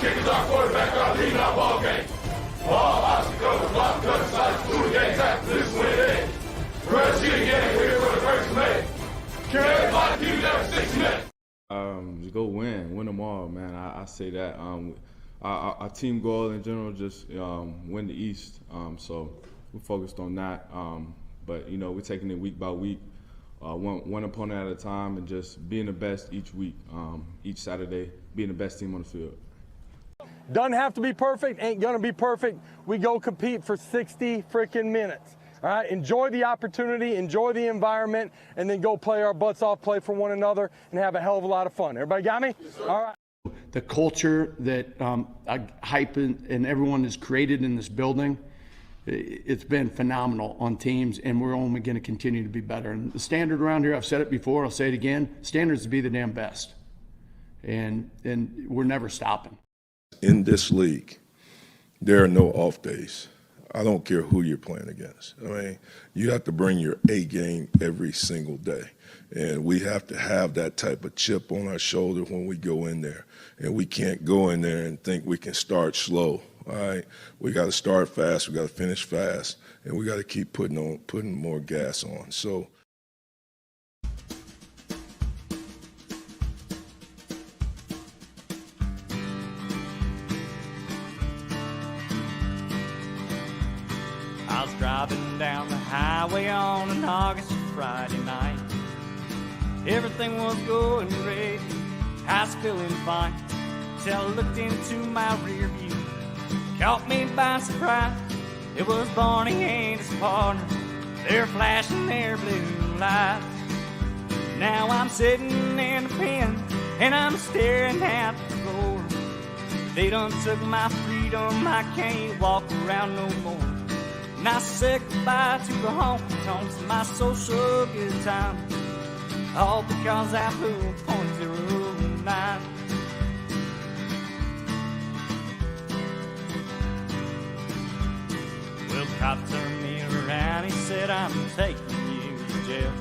kickers, our quarterback, our lead, our ball game. All obstacles, block, cut, slice, through the game, after this win in. Rush it again, here for the first minute. Carry the body, keep it there for 60 minutes. Just go win them all, man. I say that. Our team goal in general just win the East. So we're focused on that. But we're taking it week by week, one opponent at a time, and just being the best each week, each Saturday, being the best team on the field. Doesn't have to be perfect, ain't gonna be perfect. We go compete for 60 freaking minutes. All right, enjoy the opportunity, enjoy the environment, and then go play our butts off, play for one another, and have a hell of a lot of fun. Everybody got me? Yes, all right. The culture that Hype and everyone has created in this building, it's been phenomenal on teams, and we're only going to continue to be better. And the standard around here, I've said it before, I'll say it again, standard is to be the damn best. And we're never stopping. In this league, there are no off days. I don't care who you're playing against. I mean, you have to bring your A game every single day. And we have to have that type of chip on our shoulder when we go in there. And we can't go in there and think we can start slow. All right, we got to start fast, we got to finish fast, and we got to keep putting more gas on. So. I was driving down the highway on an August Friday night. Everything was going great, I was feeling fine, till I looked into my rear view. Caught me by surprise, it was Barney and his partner. They're flashing their blue lights. Now I'm sitting in the pen, and I'm staring at the floor. They done took my freedom, I can't walk around no more. And I said goodbye to the honky-tonks and my social good time, all because I flew .09. Well, the cop turned me around, he said, I'm taking you to jail.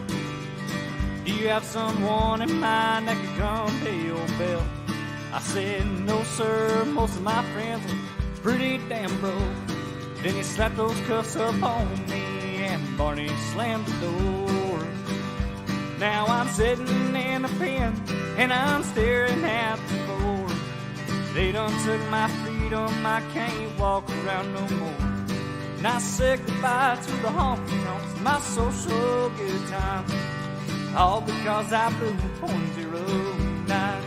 Do you have someone in mind that could come pay your bill? I said, no sir, most of my friends are pretty damn broke. Then he slapped those cuffs up on me and Barney slammed the door. Now I'm sitting in the pen and I'm staring at the floor. They done took my freedom, I can't walk around no more. And I said goodbye to the honky-tonks, my social good time, all because I blew .09.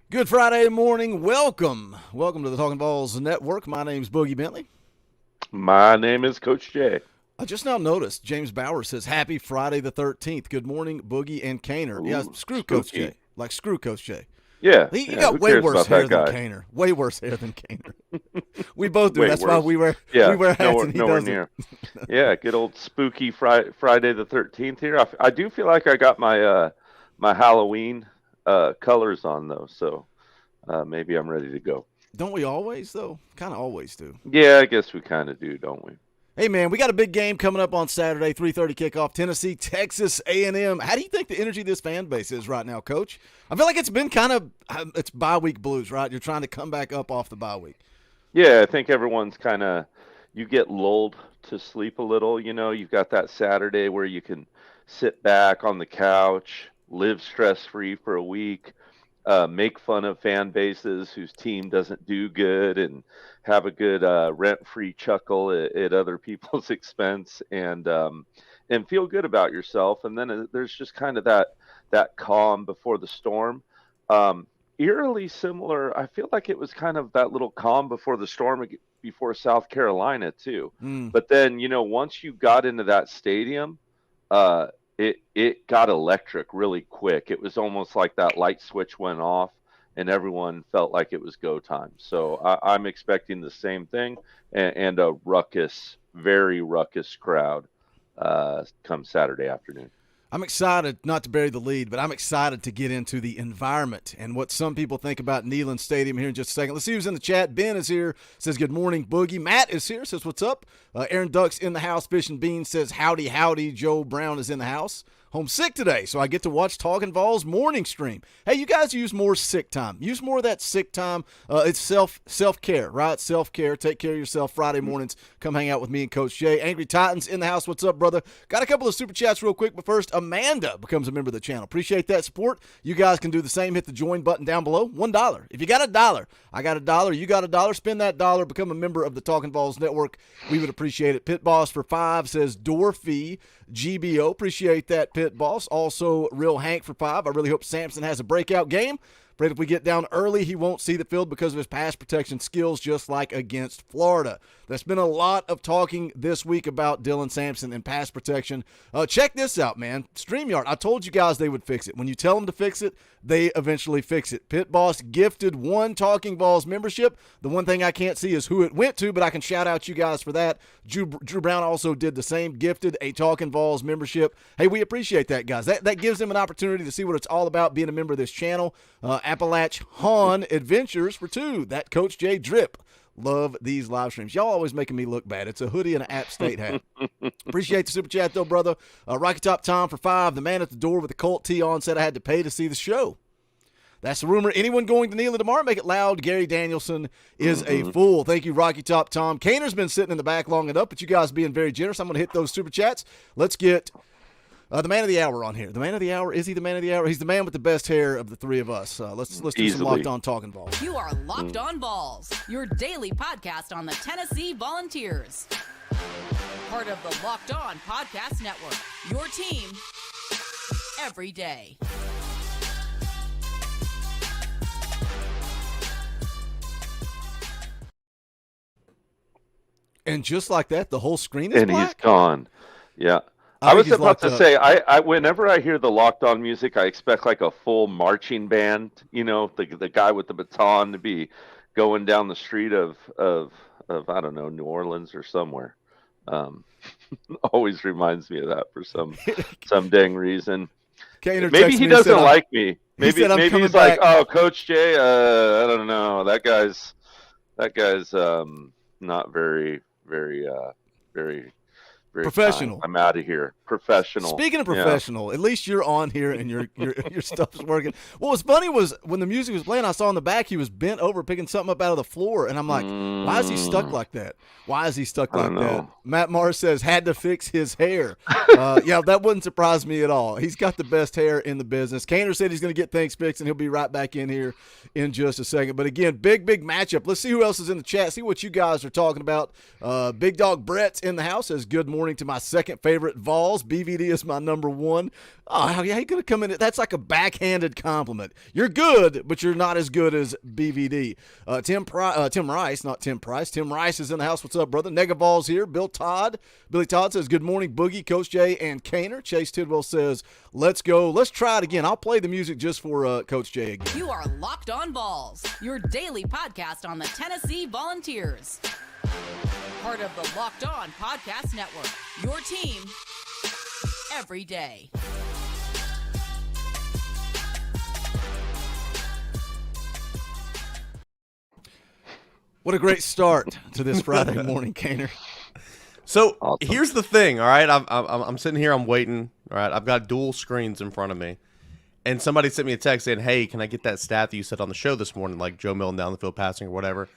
Good Friday morning. Welcome to the Talkin VAWLS Network. My name's Boogie Bentley. My name is Coach Jay. I just now noticed James Bauer says Happy Friday the 13th. Good morning, Boogie and Kaner. Yeah, screw Coach Jay. Like screw Coach Jay. Yeah. He got way worse hair than Kaner. Way worse hair than Kaner. We both do. That's why we wear hats and he doesn't. Near. Yeah, good old spooky Friday the 13th here. I do feel like I got my my Halloween colors on though, so maybe I'm ready to go. Don't we always though? Kind of always do. Yeah, I guess we kind of do, don't we? Hey man, we got a big game coming up on Saturday, 3:30 kickoff. Tennessee, Texas A&M. How do you think the energy of this fan base is right now, Coach? I feel like it's been it's bye week blues, right? You're trying to come back up off the bye week. Yeah, I think everyone's you get lulled to sleep a little. You've got that Saturday where you can sit back on the couch, live stress-free for a week, make fun of fan bases whose team doesn't do good, and have a good rent-free chuckle at other people's expense, and feel good about yourself. And then there's just kind of that calm before the storm. Eerily similar, I feel like it was kind of that little calm before the storm before South Carolina too. But then, once you got into that stadium, it got electric really quick. It was almost like that light switch went off and everyone felt like it was go time. So I'm expecting the same thing and a ruckus, very ruckus crowd come Saturday afternoon. I'm excited, not to bury the lead, but I'm excited to get into the environment and what some people think about Neyland Stadium here in just a second. Let's see who's in the chat. Ben is here, says good morning, Boogie. Matt is here, says what's up. Aaron Duck's in the house. Fish and Beans says howdy, howdy. Joe Brown is in the house. Homesick today, so I get to watch Talkin VAWLS morning stream. Hey, you guys use more sick time. Use more of that sick time. It's self-care, right? Self-care. Take care of yourself Friday mornings. Come hang out with me and Coach Jay. Angry Titans in the house. What's up, brother? Got a couple of super chats real quick, but first, Amanda becomes a member of the channel. Appreciate that support. You guys can do the same. Hit the join button down below. $1. If you got $1, I got $1. You got $1. Spend that dollar. Become a member of the Talkin VAWLS network. We would appreciate it. Pit Boss for $5 says Dorfy GBO. Appreciate that, Pit Boss. Also, Real Hank for $5. I really hope Sampson has a breakout game. Afraid if we get down early, he won't see the field because of his pass protection skills, just like against Florida. There's been a lot of talking this week about Dylan Sampson and pass protection. Check this out, man. StreamYard, I told you guys they would fix it. When you tell them to fix it, they eventually fix it. Pit Boss gifted 1 Talkin VAWLS membership. The one thing I can't see is who it went to, but I can shout out you guys for that. Drew Brown also did the same, gifted a Talkin VAWLS membership. Hey, we appreciate that, guys. That gives them an opportunity to see what it's all about being a member of this channel. Appalach Han Adventures for $2. That Coach J drip. Love these live streams. Y'all always making me look bad. It's a hoodie and an App State hat. Appreciate the super chat, though, brother. Rocky Top Tom for $5. The man at the door with the Colt tee on said I had to pay to see the show. That's the rumor. Anyone going to Neyland tomorrow, make it loud. Gary Danielson is a fool. Thank you, Rocky Top Tom. Kainer's been sitting in the back long enough, but you guys being very generous. I'm going to hit those super chats. Let's get the man of the hour on here. The man of the hour, is he the man of the hour? He's the man with the best hair of the three of us. Let's do some Locked On Talkin VAWLS. You are Locked On Balls, your daily podcast on the Tennessee Volunteers. Part of the Locked On Podcast Network, your team every day. And just like that, the whole screen is And black? he's gone. Yeah. I I think was he's about locked to up. say, I whenever I hear the Locked On music, I expect like a full marching band, you know, the guy with the baton to be going down the street of I don't know, New Orleans or somewhere. Always reminds me of that for some dang reason. Kainer Maybe texted he me and said, doesn't like me. Maybe said, "I'm maybe coming he's like, back." oh, Coach Jay, I don't know, that guy's not very Professional. kind. I'm out of here. Professional. Speaking of Yeah. professional, at least you're on here and your stuff's working. What was funny was when the music was playing, I saw in the back he was bent over picking something up out of the floor, and I'm like, why is he stuck like that? Why is he stuck I like don't that? know. Matt Mars says had to fix his hair. Yeah, that wouldn't surprise me at all. He's got the best hair in the business. Kainer said he's going to get things fixed, and he'll be right back in here in just a second. But again, big matchup. Let's see who else is in the chat. See what you guys are talking about. Big Dog Brett's in the house. Says good morning to my second favorite VAWLS. BVD is my number 1. Oh, how you going to come in? That's like a backhanded compliment. You're good, but you're not as good as BVD. Tim Rice, not Tim Price. Tim Rice is in the house. What's up, brother? Negaval's here. Billy Todd says good morning, Boogie, Coach Jay, and Kainer. Chase Tidwell says let's go. Let's try it again. I'll play the music just for Coach Jay again. You are Locked On Balls, your daily podcast on the Tennessee Volunteers. Part of the Locked On Podcast Network, your team every day. What a great start to this Friday morning, Kainer. So Awesome. here's the thing, all right? I'm sitting here, I'm waiting, all right? I've got dual screens in front of me. And somebody sent me a text saying, hey, can I get that stat that you said on the show this morning, like Joe Milton down the field passing or whatever?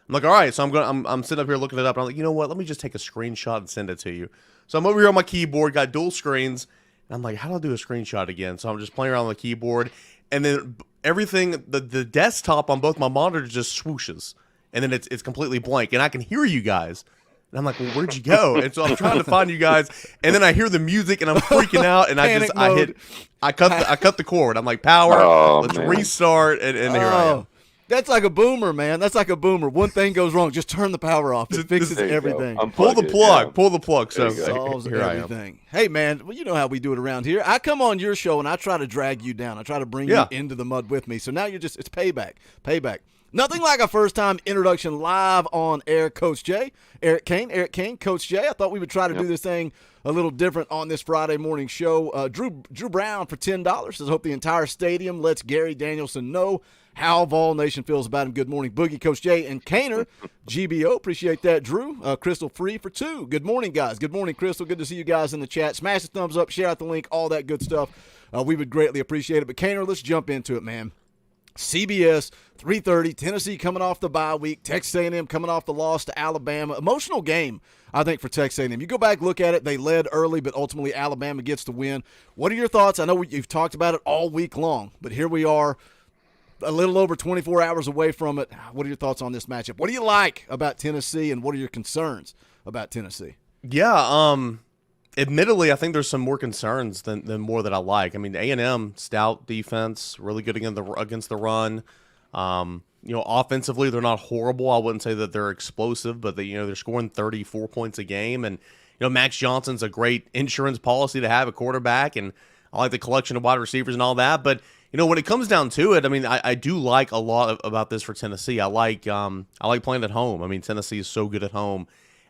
I'm like, all right, so I'm sitting up here looking it up, and I'm like, you know what? Let me just take a screenshot and send it to you. So I'm over here on my keyboard, got dual screens, and I'm like, how do I do a screenshot again? So I'm just playing around on the keyboard, and then everything, the desktop on both my monitors just swooshes, and then it's completely blank, and I can hear you guys. And I'm like, well, where'd you go? And so I'm trying to find you guys, and then I hear the music, and I'm freaking out, and I cut the cord. I'm like, power, let's man. restart, and here I am. That's like a boomer, man. That's like a boomer. One thing goes wrong, just turn the power off. It fixes There you go. everything. Pull the plug. Pull the plug. So There you go. Solves here I am. everything. Hey, man, well, you know how we do it around here. I come on your show, and I try to drag you down. I try to bring Yeah. you into the mud with me. So now it's payback. Payback. Nothing like a first-time introduction live on air, Coach Jay. Eric Cain, Coach Jay. I thought we would try to do this thing a little different on this Friday morning show. Drew Brown for $10 says, hope the entire stadium lets Gary Danielson know how Vol Nation feels about him. Good morning, Boogie, Coach Jay, and Cainer. GBO, appreciate that, Drew. Crystal Free for $2. Good morning, guys. Good morning, Crystal. Good to see you guys in the chat. Smash the thumbs up, share out the link, all that good stuff. We would greatly appreciate it. But, Cainer, let's jump into it, man. CBS, 3:30, Tennessee coming off the bye week, Texas A&M coming off the loss to Alabama. Emotional game, I think, for Texas A&M. You go back, look at it, they led early, but ultimately Alabama gets the win. What are your thoughts? I know you've talked about it all week long, but here we are a little over 24 hours away from it. What are your thoughts on this matchup? What do you like about Tennessee, and what are your concerns about Tennessee? Yeah, admittedly, I think there's some more concerns than more that I like. I mean, A&M, stout defense, really good against the run. Offensively, they're not horrible. I wouldn't say that they're explosive, but they're scoring 34 points a game. And, Max Johnson's a great insurance policy to have a quarterback, and I like the collection of wide receivers and all that. But, when it comes down to it, I mean, I do like a lot about this for Tennessee. I like playing at home. I mean, Tennessee is so good at home.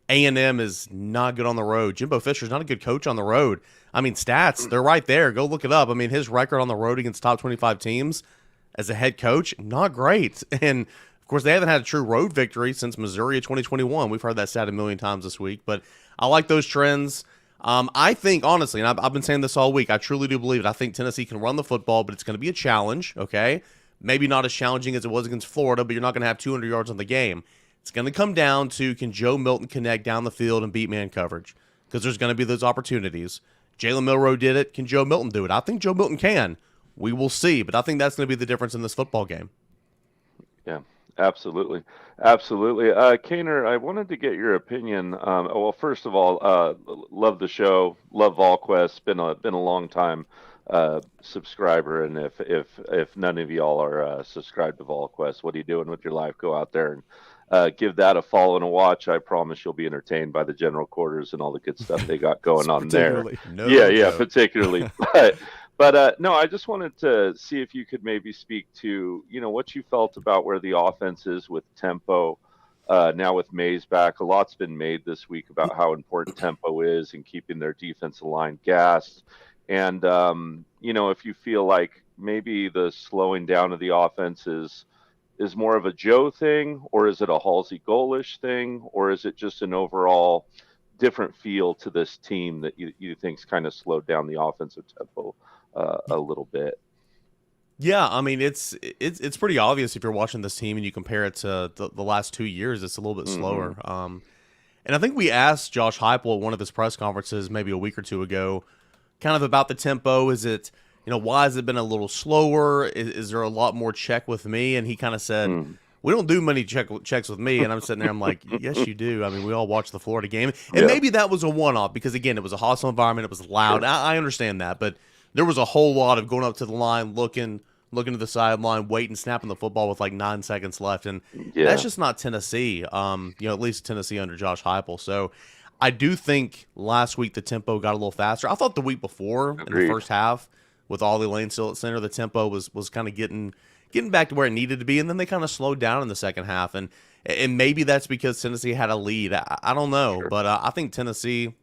A&M is not good on the road. Jimbo Fisher's not a good coach on the road. I mean, stats, they're right there. Go look it up. I mean, his record on the road against top 25 teams as a head coach, not great. And, of course, they haven't had a true road victory since Missouri of 2021. We've heard that stat a million times this week. But I like those trends. I think, honestly, and I've been saying this all week, I truly do believe it. I think Tennessee can run the football, but it's going to be a challenge, okay? Maybe not as challenging as it was against Florida, but you're not going to have 200 yards on the game. It's going to come down to, can Joe Milton connect down the field and beat man coverage? Because there's going to be those opportunities. Jalen Milroe did it. Can Joe Milton do it? I think Joe Milton can. We will see. But I think that's going to be the difference in this football game. Yeah, absolutely. Absolutely. Cainer, I wanted to get your opinion. Well, first of all, love the show. Love VolQuest. Been a long time subscriber. And if none of y'all are subscribed to VolQuest, what are you doing with your life? Go out there and give that a follow and a watch. I promise you'll be entertained by the general quarters and all the good stuff they got going on there. Particularly. But no, I just wanted to see if you could maybe speak to, what you felt about where the offense is with tempo. Now with Mays back, a lot's been made this week about how important tempo is in keeping their defensive line gassed. And, if you feel like maybe the slowing down of the offense is more of a Joe thing, or is it a Halsey goalish thing, or is it just an overall different feel to this team that you think's kind of slowed down the offensive tempo a little bit? Yeah, I mean, it's pretty obvious if you're watching this team and you compare it to the last 2 years. It's a little bit slower. And I think we asked Josh Heupel at one of his press conferences maybe a week or two ago, kind of about the tempo. Is it, why has it been a little slower? Is there a lot more check with me? And he kind of said, we don't do many checks with me. And I'm sitting there, I'm like, yes, you do. I mean, we all watched the Florida game. And maybe that was a one-off because, again, it was a hostile environment. It was loud. Sure. I understand that. But there was a whole lot of going up to the line, looking to the sideline, waiting, snapping the football with like 9 seconds left. And that's just not Tennessee, at least Tennessee under Josh Heupel. So I do think last week the tempo got a little faster. I thought the week before in the first half with Ollie Lane still at center, the tempo was kind of getting back to where it needed to be. And then they kind of slowed down in the second half. And maybe that's because Tennessee had a lead. I don't know. Sure. But I think Tennessee,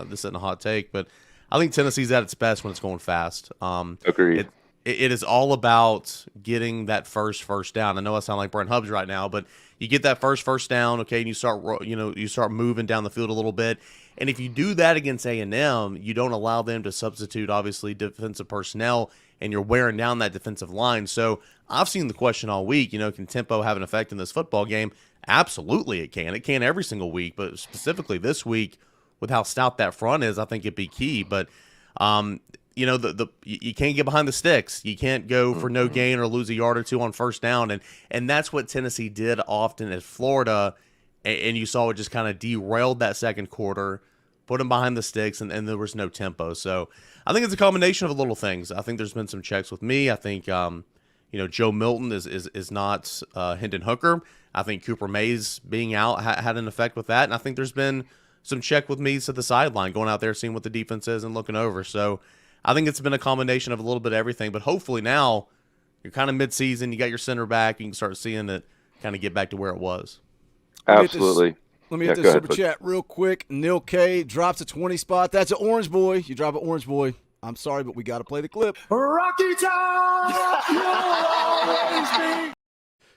this isn't a hot take, but I think Tennessee's at its best when it's going fast. Agreed. It is all about getting that first down. I know I sound like Brent Hubbs right now, but you get that first down, okay, and you start moving down the field a little bit. And if you do that against A&M, you don't allow them to substitute, obviously, defensive personnel, and you're wearing down that defensive line. So I've seen the question all week, can tempo have an effect in this football game? Absolutely it can. It can every single week, but specifically this week with how stout that front is, I think it'd be key. But you can't get behind the sticks. You can't go for no gain or lose a yard or two on first down. And that's what Tennessee did often at Florida. And you saw it just kind of derailed that second quarter, put them behind the sticks, and there was no tempo. So I think it's a combination of little things. I think there's been some checks with me. I think, Joe Milton is not Hendon Hooker. I think Cooper Mays being out had an effect with that. And I think there's been some check with me to the sideline, going out there, seeing what the defense is and looking over. So I think it's been a combination of a little bit of everything, but hopefully now you're kind of midseason, you got your center back, you can start seeing that kind of get back to where it was. Absolutely. Let me hit Yeah, this go ahead, super Butch. chat real quick. Neil K drops a 20 spot. That's an Orange Boy. You drop an Orange Boy. I'm sorry, but we got to play the clip. Rocky Top, you'll always be.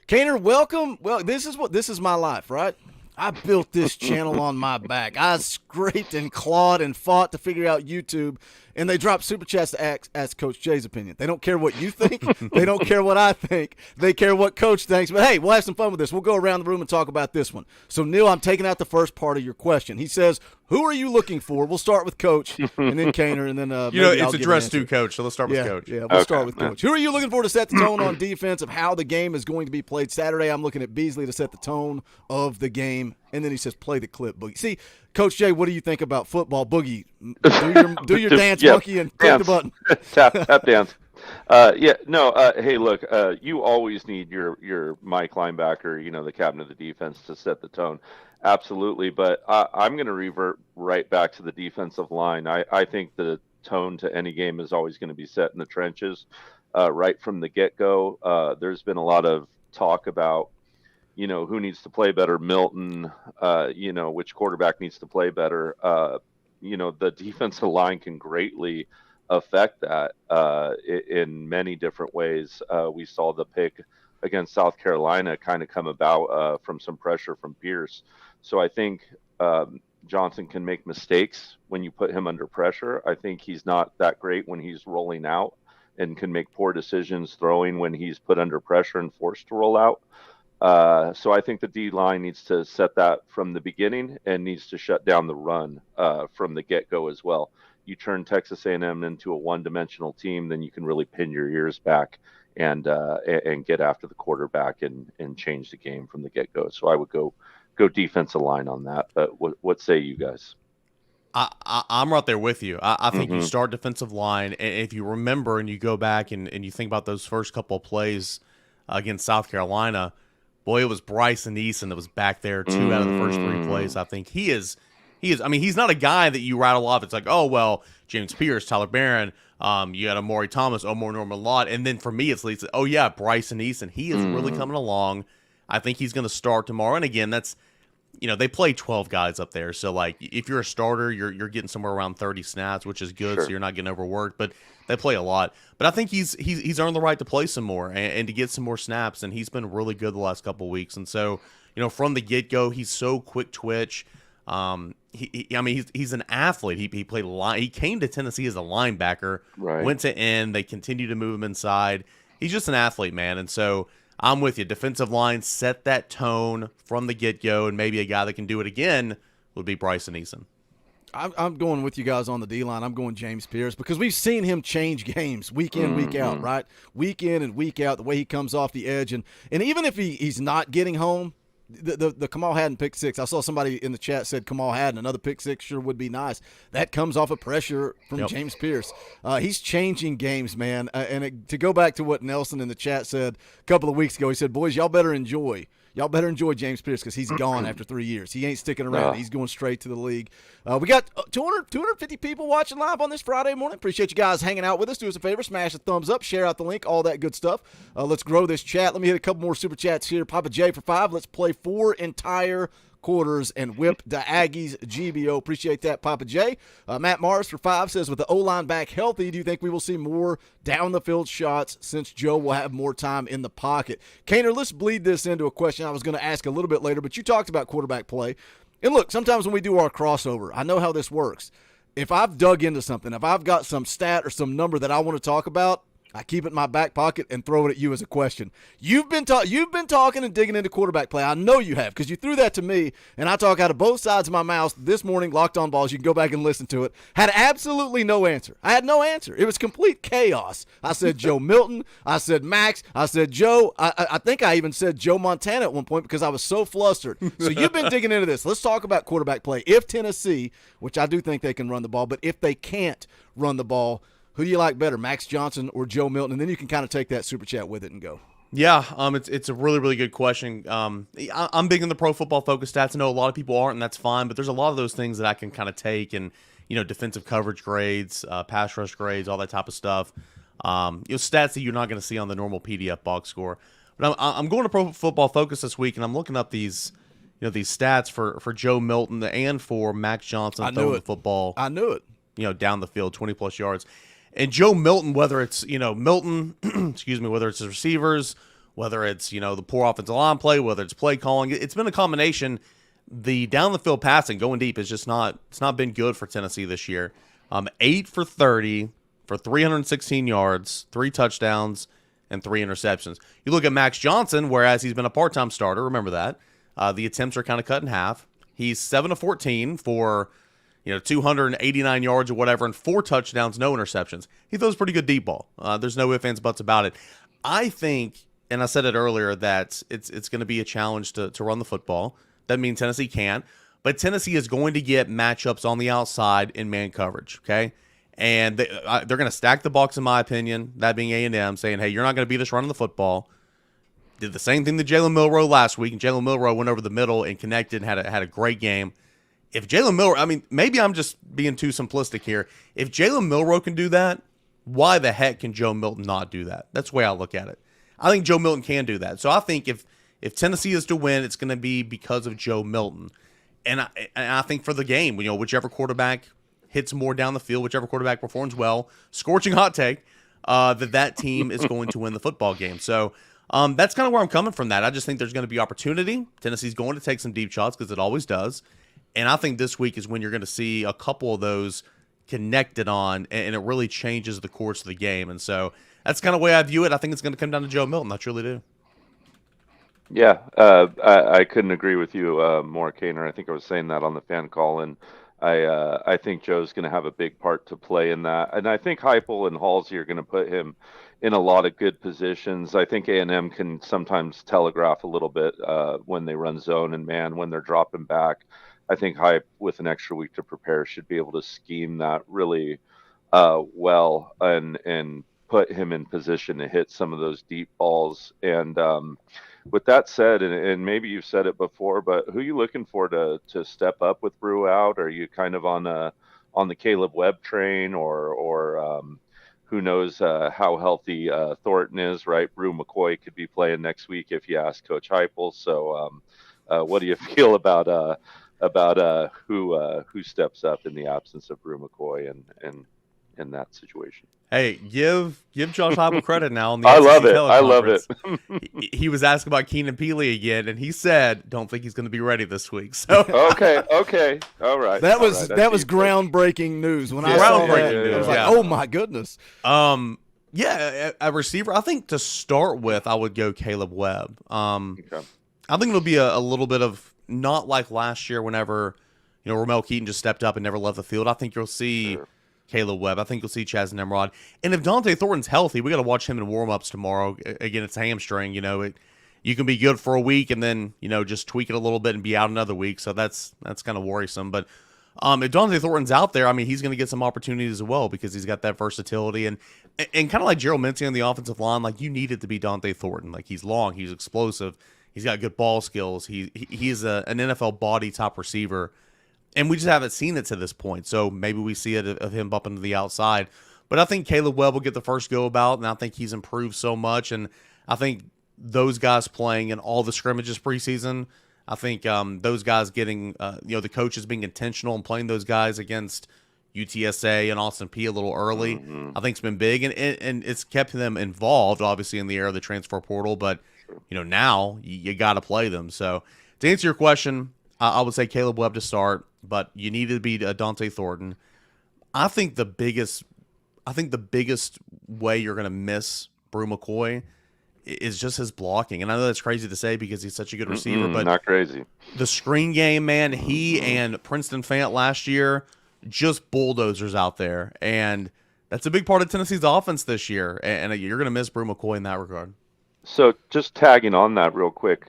Cainer, welcome. Well, this is my life, right? I built this channel on my back. I scraped and clawed and fought to figure out YouTube, and they drop super chats to ask Coach Jay's opinion. They don't care what you think. They don't care what I think. They care what Coach thinks. But, hey, we'll have some fun with this. We'll go around the room and talk about this one. So, Neil, I'm taking out the first part of your question. He says, who are you looking for? We'll start with Coach, and then Cainer, and then It's addressed to Coach, so let's start with Coach. Yeah, we'll start with Coach. Who are you looking for to set the tone on defense of how the game is going to be played Saturday? I'm looking at Beasley to set the tone of the game. And then he says, play the clip, Boogie. See, Coach Jay, what do you think about football? Boogie, do your dance, monkey, and click the button. tap dance. Hey, look, you always need your Mike linebacker, the captain of the defense, to set the tone. Absolutely. But I'm going to revert right back to the defensive line. I think the tone to any game is always going to be set in the trenches right from the get-go. There's been a lot of talk about, who needs to play better, Milton, which quarterback needs to play better. The defensive line can greatly affect that in many different ways. We saw the pick against South Carolina kind of come about from some pressure from Pierce. So I think Johnson can make mistakes when you put him under pressure. I think he's not that great when he's rolling out and can make poor decisions throwing when he's put under pressure and forced to roll out. So I think the D-line needs to set that from the beginning and needs to shut down the run from the get-go as well. You turn Texas A&M into a one-dimensional team, then you can really pin your ears back and get after the quarterback and change the game from the get-go. So I would go defensive line on that. But what say you guys? I'm right there with you. I think you start defensive line, and if you remember and you go back and you think about those first couple of plays against South Carolina, boy, it was Bryson Eason that was back there 2 out of the first 3 plays. I think he is. I mean, he's not a guy that you rattle off. It's like, oh, well, James Pierce, Tyler Barron, you got Amari Thomas, Omar Norman Lott. And then for me, it's oh, yeah, Bryson Eason. He is really coming along. I think he's going to start tomorrow. And again, that's, they play 12 guys up there. So, like, if you're a starter, you're getting somewhere around 30 snaps, which is good. Sure. So you're not getting overworked. But they play a lot. But I think he's earned the right to play some more and to get some more snaps. And he's been really good the last couple of weeks. And so, from the get-go, he's so quick twitch. He's an athlete. He played He came to Tennessee as a linebacker. Right. Went to end. They continue to move him inside. He's just an athlete, man. And so I'm with you. Defensive line, set that tone from the get-go, and maybe a guy that can do it again would be Bryson Eason. I'm going with you guys on the D-line. I'm going James Pierce because we've seen him change games week in, week out, right? Week in and week out, the way he comes off the edge. And even if he's not getting home, the Kamal Hadden pick six, I saw somebody in the chat said Kamal Hadden, another pick six sure would be nice. That comes off of pressure from James Pierce. He's changing games, man. To go back to what Nelson in the chat said a couple of weeks ago, he said, boys, y'all better enjoy James Pierce because he's gone after 3 years. He ain't sticking around. He's going straight to the league. We got 250 people watching live on this Friday morning. Appreciate you guys hanging out with us. Do us a favor, smash the thumbs up, share out the link, all that good stuff. Let's grow this chat. Let me hit a couple more super chats here. Papa J for 5. Let's play 4 entire quarters and whip the Aggies GBO. Appreciate that, Papa J. Matt Morris for 5 says, with the O-line back healthy, do you think we will see more down-the-field shots since Joe will have more time in the pocket? Cainer, let's bleed this into a question I was going to ask a little bit later, but you talked about quarterback play. And look, sometimes when we do our crossover, I know how this works. If I've dug into something, if I've got some stat or some number that I want to talk about, I keep it in my back pocket and throw it at you as a question. You've been talking and digging into quarterback play. I know you have because you threw that to me, and I talk out of both sides of my mouth this morning, Locked On Balls. You can go back and listen to it. Had absolutely no answer. I had no answer. It was complete chaos. I said Joe Milton. I said Max. I said Joe. I think I even said Joe Montana at one point because I was so flustered. So you've been digging into this. Let's talk about quarterback play. If Tennessee, which I do think they can run the ball, but if they can't run the ball, who do you like better, Max Johnson or Joe Milton? And then you can kind of take that super chat with it and go. Yeah, it's a really, really good question. I'm big in the Pro Football Focus stats. I know a lot of people aren't, and that's fine. But there's a lot of those things that I can kind of take and, defensive coverage grades, pass rush grades, all that type of stuff. Stats that you're not going to see on the normal PDF box score. But I'm going to Pro Football Focus this week, and I'm looking up these stats for Joe Milton and for Max Johnson throwing the football. I knew it. Down the field, 20+ yards. And Joe Milton, whether it's Milton, excuse me, whether it's his receivers, whether it's the poor offensive line play, whether it's play calling, it's been a combination. The down the field passing, going deep, is just not been good for Tennessee this year. 8 for 30 for 316 yards, 3 touchdowns, and 3 interceptions. You look at Max Johnson, whereas he's been a part-time starter, remember that. The attempts are kind of cut in half. He's 7 of 14 for 289 yards or whatever, and 4 touchdowns, no interceptions. He throws pretty good deep ball. There's no ifs, ands, buts about it. I think, and I said it earlier, that it's going to be a challenge to run the football. Doesn't mean Tennessee can't, but Tennessee is going to get matchups on the outside in man coverage, okay? And they're going to stack the box, in my opinion, that being A&M, saying, hey, you're not going to beat us running the football. Did the same thing to Jalen Milroe last week, and Jalen Milroe went over the middle and connected and had a great game. If Jalen Milroe, maybe I'm just being too simplistic here. If Jalen Milroe can do that, why the heck can Joe Milton not do that? That's the way I look at it. I think Joe Milton can do that. So I think if Tennessee is to win, it's going to be because of Joe Milton. And I think for the game, whichever quarterback hits more down the field, whichever quarterback performs well, scorching hot take, that team is going to win the football game. So that's kind of where I'm coming from that. I just think there's going to be opportunity. Tennessee's going to take some deep shots because it always does. And I think this week is when you're going to see a couple of those connected on, and it really changes the course of the game. And so that's kind of the way I view it. I think it's going to come down to Joe Milton. I truly do. Yeah, I couldn't agree with you more, Kaner. I think I was saying that on the fan call, and I think Joe's going to have a big part to play in that. And I think Heupel and Halsey are going to put him in a lot of good positions. I think A&M can sometimes telegraph a little bit when they run zone and man when they're dropping back. I think Hype, with an extra week to prepare, should be able to scheme that really well and put him in position to hit some of those deep balls. And with that said, and maybe you've said it before, but who are you looking for to step up with Brew out? Are you kind of on the Caleb Webb train, or who knows how healthy Thornton is, right? Brew McCoy could be playing next week if you ask Coach Heupel. So what do you feel about who steps up in the absence of Brew McCoy and in that situation? Hey, give Josh Heupel credit now on the I SEC love it. teleconference. He was asked about Keenan Peely again, and he said, "Don't think he's going to be ready this week." So okay, all right. That was groundbreaking news. When I saw that, I was like, "Oh my goodness!" Yeah, a receiver. I think to start with, I would go Caleb Webb. Okay. I think it'll be a little bit of not like last year, whenever Ramel Keaton just stepped up and never left the field. I think you'll see Caleb Webb. I think you'll see Chaz Nimrod. And if Dante Thornton's healthy, we got to watch him in warm-ups tomorrow. Again, it's a hamstring. You can be good for a week and then just tweak it a little bit and be out another week. So that's kind of worrisome. But if Dante Thornton's out there, he's going to get some opportunities as well because he's got that versatility and kind of like Gerald Mincy on the offensive line. Like, you need it to be Dante Thornton. Like, he's long, he's explosive, he's got good ball skills. He's an NFL body type receiver. And we just haven't seen it to this point. So maybe we see it of him bumping to the outside. But I think Caleb Webb will get the first go about, and I think he's improved so much. And I think those guys playing in all the scrimmages preseason, I think those guys getting, the coaches being intentional and playing those guys against UTSA and Austin Peay a little early, I think it's been big. And it's kept them involved, obviously, in the era of the transfer portal. But, now you got to play them. So to answer your question, I would say Caleb Webb to start, but you need to be Dante Thornton. I think the biggest way you're going to miss Brew McCoy is just his blocking. And I know that's crazy to say because he's such a good receiver, but not crazy. The screen game, man, he and Princeton Fant last year, just bulldozers out there. And that's a big part of Tennessee's offense this year. And you're going to miss Brew McCoy in that regard. So just tagging on that real quick,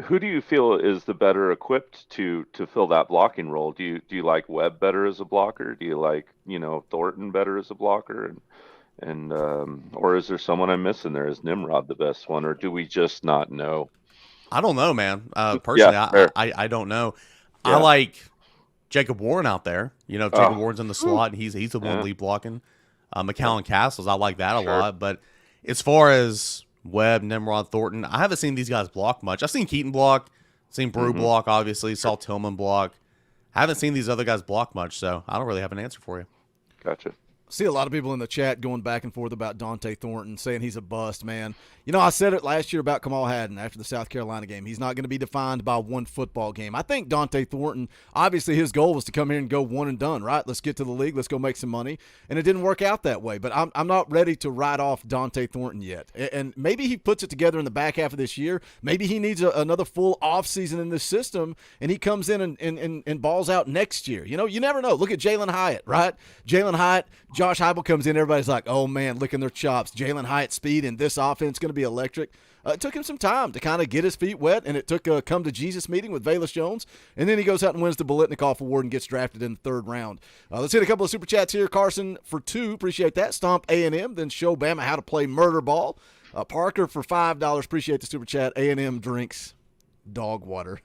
who do you feel is the better equipped to fill that blocking role? Do you like Webb better as a blocker? Do you like Thornton better as a blocker? And or is there someone I'm missing there? Is Nimrod the best one, or do we just not know? I don't know, man. Personally, Yeah, I don't know. Yeah. I like Jacob Warren out there. Jacob Warren's in the slot, and he's the one lead blocking. McCallum Castles, I like that a lot. But as far as Webb, Nimrod, Thornton. I haven't seen these guys block much. I've seen Keaton block, seen Brew block, obviously, saw Tillman block. I haven't seen these other guys block much, so I don't really have an answer for you. Gotcha. See a lot of people in the chat going back and forth about Dante Thornton, saying he's a bust, man. You know, I said it last year about Kamal Haddon after the South Carolina game. He's not going to be defined by one football game. I think Dante Thornton, obviously his goal was to come here and go one and done, right? Let's get to the league. Let's go make some money. And it didn't work out that way. But I'm not ready to write off Dante Thornton yet. And maybe he puts it together in the back half of this year. Maybe he needs another full offseason in this system, and he comes in and balls out next year. You know, you never know. Look at Jalen Hyatt, right? Jalen Hyatt, Josh Heupel comes in, everybody's like, oh, man, licking their chops. Jalen Hyatt's speed and this offense going to be electric. It took him some time to kind of get his feet wet, and it took a come-to-Jesus meeting with Velus Jones, and then he goes out and wins the Bolitnikoff Award and gets drafted in the third round. Let's hit a couple of Super Chats here. Carson for 2, appreciate that. Stomp A&M, then show Bama how to play murder ball. Parker for $5, appreciate the Super Chat. A&M drinks dog water.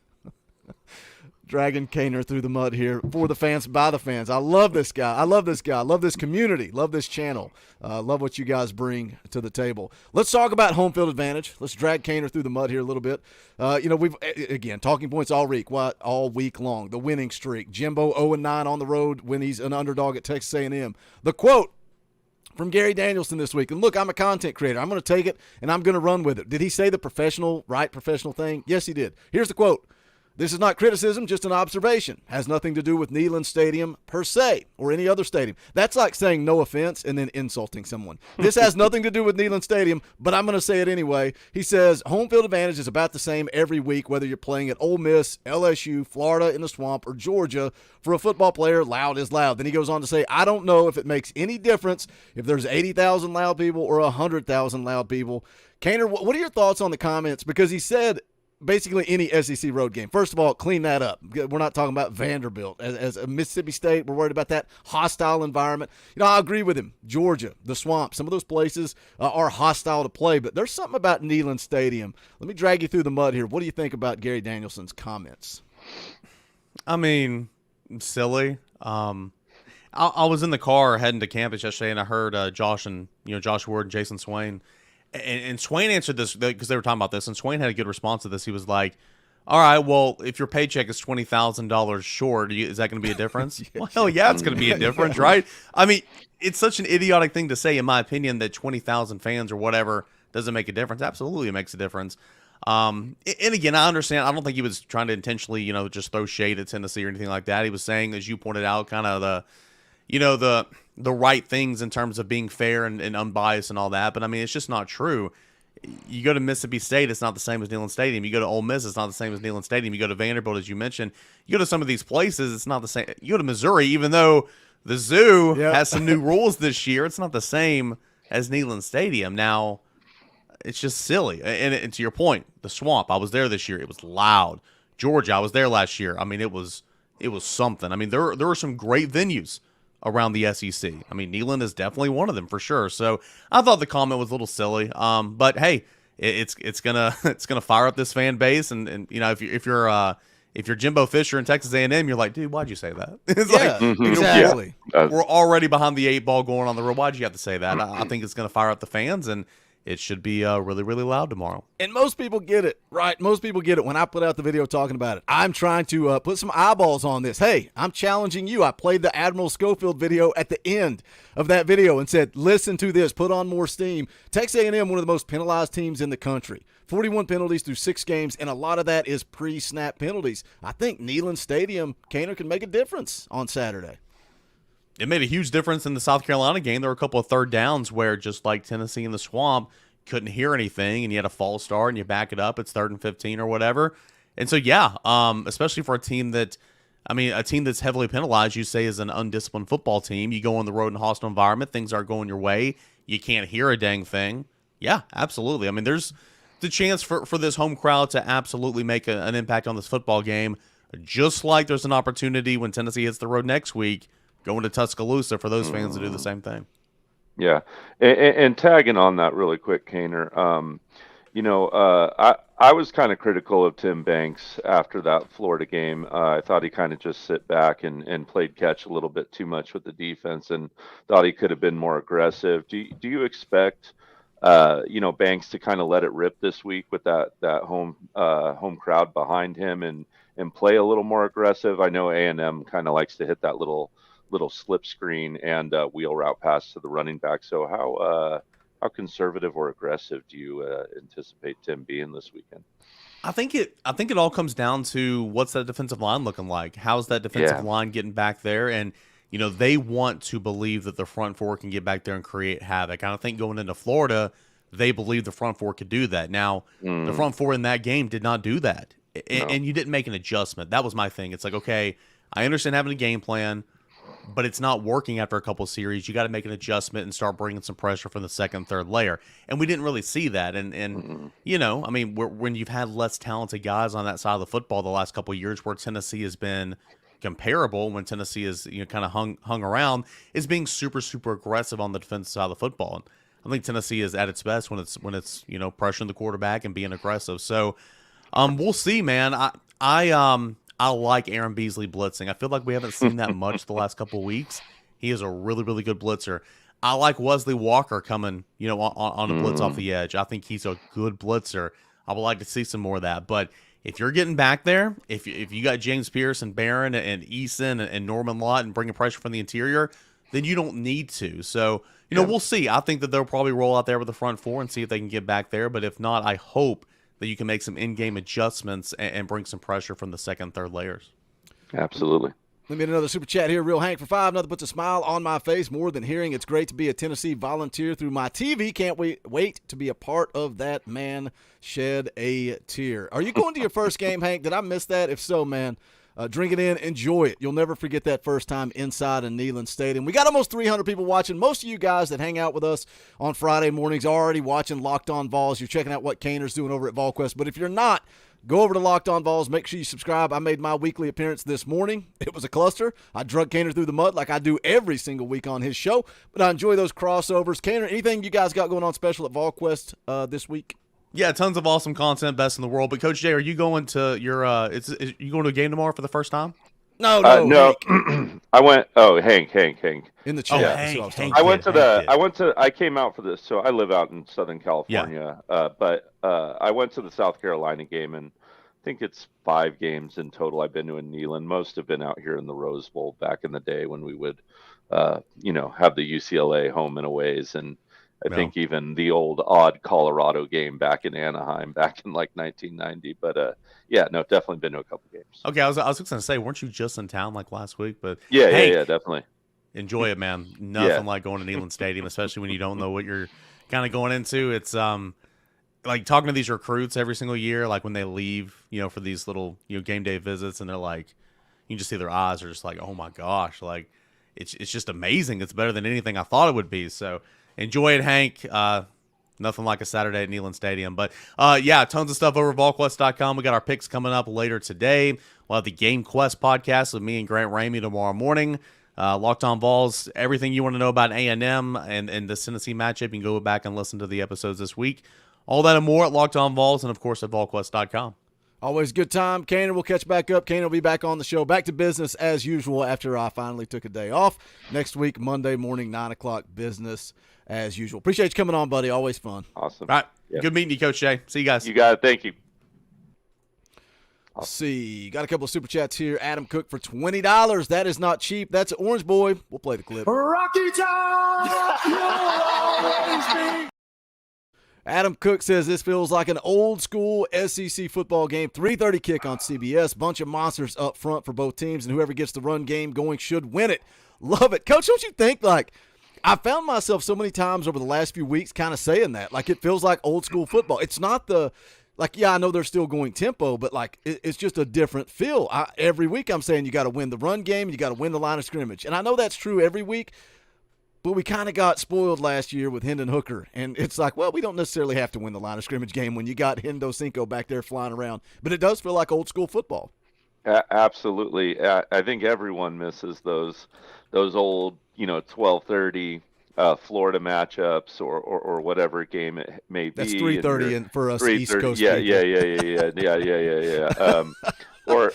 Dragging Cainer through the mud here for the fans, by the fans. I love this guy. I love this guy. I love this community. Love this channel. Love what you guys bring to the table. Let's talk about home field advantage. Let's drag Cainer through the mud here a little bit. You know, we've, again, talking points all week long. The winning streak. Jimbo 0-9 on the road when he's an underdog at Texas A&M. The quote from Gary Danielson this week. And look, I'm a content creator. I'm going to take it, and I'm going to run with it. Did he say the professional thing? Yes, he did. Here's the quote. This is not criticism, just an observation. Has nothing to do with Neyland Stadium per se or any other stadium. That's like saying no offense and then insulting someone. This has nothing to do with Neyland Stadium, but I'm going to say it anyway. He says home field advantage is about the same every week, whether you're playing at Ole Miss, LSU, Florida in the Swamp, or Georgia. For a football player, loud is loud. Then he goes on to say, I don't know if it makes any difference if there's 80,000 loud people or 100,000 loud people. Cainer, what are your thoughts on the comments? Because he said basically any SEC road game. First of all, clean that up. We're not talking about Vanderbilt. As a Mississippi State, we're worried about that hostile environment. You know, I agree with him. Georgia, the Swamp, some of those places are hostile to play, but there's something about Neyland Stadium. Let me drag you through the mud here. What do you think about Gary Danielson's comments? I mean, silly. I was in the car heading to campus yesterday, and I heard Josh Ward and Jason Swain. And Swain answered this because they were talking about this, and Swain had a good response to this. He was like, all right, well, if your paycheck is $20,000 short, is that going to be a difference? Well, hell yeah, it's going to be a difference, right? I mean, it's such an idiotic thing to say, in my opinion, that 20,000 fans or whatever doesn't make a difference. Absolutely, it makes a difference. And again, I understand. I don't think he was trying to intentionally, just throw shade at Tennessee or anything like that. He was saying, as you pointed out, kind of the right things in terms of being fair and unbiased and all that. But, I mean, it's just not true. You go to Mississippi State, it's not the same as Neyland Stadium. You go to Ole Miss, it's not the same as Neyland Stadium. You go to Vanderbilt, as you mentioned. You go to some of these places, it's not the same. You go to Missouri, even though the zoo has some new rules this year, it's not the same as Neyland Stadium. Now, it's just silly. And to your point, the Swamp, I was there this year. It was loud. Georgia, I was there last year. I mean, it was something. I mean, there are some great venues around the SEC. I mean, Neyland is definitely one of them for sure. So I thought the comment was a little silly. But hey, it's gonna fire up this fan base. And if you're Jimbo Fisher in Texas A&M, you're like, dude, why'd you say that? It's exactly. We're already behind the 8 ball going on the road. Why'd you have to say that? I think it's gonna fire up the fans, and it should be really, really loud tomorrow. And most people get it, right? Most people get it when I put out the video talking about it. I'm trying to put some eyeballs on this. Hey, I'm challenging you. I played the Admiral Schofield video at the end of that video and said, listen to this, put on more steam. Texas A&M, one of the most penalized teams in the country. 41 penalties through 6 games, and a lot of that is pre-snap penalties. I think Neyland Stadium, Cainer, can make a difference on Saturday. It made a huge difference in the South Carolina game. There were a couple of third downs where, just like Tennessee in the Swamp, couldn't hear anything, and you had a false start, and you back it up. It's 3rd and 15 or whatever. And so, especially for a team that's heavily penalized, you say is an undisciplined football team. You go on the road in a hostile environment, things aren't going your way. You can't hear a dang thing. Yeah, absolutely. I mean, there's the chance for this home crowd to absolutely make an impact on this football game, just like there's an opportunity when Tennessee hits the road next week, going to Tuscaloosa, for those fans to do the same thing. Yeah, and tagging on that really quick, Cainer. I was kind of critical of Tim Banks after that Florida game. I thought he kind of just sit back and played catch a little bit too much with the defense, and thought he could have been more aggressive. Do you expect Banks to kind of let it rip this week with that home crowd behind him and play a little more aggressive. I know A&M kind of likes to hit that little slip screen and wheel route pass to the running back. So how conservative or aggressive do you anticipate Tim being this weekend? I think it all comes down to what's that defensive line looking like? How's that defensive line getting back there? And they want to believe that the front four can get back there and create havoc. I don't think going into Florida, they believe the front four could do that. Now, the front four in that game did not do that. And you didn't make an adjustment. That was my thing. It's like, okay, I understand having a game plan, but it's not working after a couple of series. You got to make an adjustment and start bringing some pressure from the second, third layer. And we didn't really see that. And when you've had less talented guys on that side of the football the last couple of years where Tennessee has been comparable, when Tennessee is kind of hung around, is being super, super aggressive on the defensive side of the football. And I think Tennessee is at its best when it's pressuring the quarterback and being aggressive. So we'll see, man. I like Aaron Beasley blitzing. I feel like we haven't seen that much the last couple of weeks. He is a really, really good blitzer. I like Wesley Walker coming, on a blitz off the edge. I think he's a good blitzer. I would like to see some more of that. But if you're getting back there, if you got James Pierce and Barron and Eason and Norman Lott and bringing pressure from the interior, then you don't need to. So, we'll see. I think that they'll probably roll out there with the front four and see if they can get back there. But if not, I hope that you can make some in-game adjustments and bring some pressure from the second, third layers. Absolutely. Let me get another super chat here. Real Hank for $5. Another puts a smile on my face more than hearing. It's great to be a Tennessee Volunteer through my TV. Can't wait to be a part of that. Man, shed a tear. Are you going to your first game, Hank? Did I miss that? If so, man, drink it in. Enjoy it. You'll never forget that first time inside a Neyland Stadium. We got almost 300 people watching. Most of you guys that hang out with us on Friday mornings are already watching Locked On Vols. You're checking out what Cainer's doing over at VolQuest. But if you're not, go over to Locked On Vols. Make sure you subscribe. I made my weekly appearance this morning. It was a cluster. I drug Cainer through the mud like I do every single week on his show. But I enjoy those crossovers. Cainer, anything you guys got going on special at VolQuest this week? Yeah, tons of awesome content, best in the world. But Coach Jay, are you going to your you going to a game tomorrow for the first time? No. I went. Oh, Hank. In the chat. Hank I came out for this. So I live out in Southern California. Yeah. But I went to the South Carolina game, and I think it's 5 games in total I've been to in Neyland. Most have been out here in the Rose Bowl back in the day when we would, have the UCLA home and aways, and I think even the old odd Colorado game back in Anaheim back in like 1990. But definitely been to a couple games. Okay, I was just going to say, weren't you just in town like last week? But yeah, definitely. Enjoy it, man. Nothing like going to Neyland Stadium, especially when you don't know what you're kind of going into. It's like talking to these recruits every single year, like when they leave, for these little game day visits, and they're like, you can just see their eyes are just like, oh my gosh, like it's just amazing. It's better than anything I thought it would be. So enjoy it, Hank. Nothing like a Saturday at Neyland Stadium. But, tons of stuff over at VolQuest.com. We got our picks coming up later today. We'll have the Game Quest podcast with me and Grant Ramey tomorrow morning. Locked On Vols, everything you want to know about A&M and the Tennessee matchup. You can go back and listen to the episodes this week. All that and more at Locked On Vols and, of course, at VolQuest.com. Always a good time. Cainer will catch back up. Cainer will be back on the show. Back to business as usual after I finally took a day off. Next week, Monday morning, 9 o'clock, business as usual. Appreciate you coming on, buddy. Always fun. Awesome. All right. Yep. Good meeting you, Coach Jay. See you guys. You got it. Thank you. Let's see. Got a couple of super chats here. Adam Cook for $20. That is not cheap. That's Orange Boy. We'll play the clip. Rocky Top! You'll always be. Adam Cook says this feels like an old school SEC football game. 3:30 kick on CBS. Bunch of monsters up front for both teams, and whoever gets the run game going should win it. Love it. Coach, don't you think, I found myself so many times over the last few weeks kind of saying that. It feels like old school football. It's not I know they're still going tempo, but it's just a different feel. Every week I'm saying you got to win the run game, you got to win the line of scrimmage. And I know that's true every week, but we kind of got spoiled last year with Hendon Hooker. And it's we don't necessarily have to win the line of scrimmage game when you got Hendo Cinco back there flying around. But it does feel like old school football. Absolutely. I think everyone misses those old, 12:30 Florida matchups or whatever game it may be. That's 3:30 and for us East Coast yeah, people. Yeah.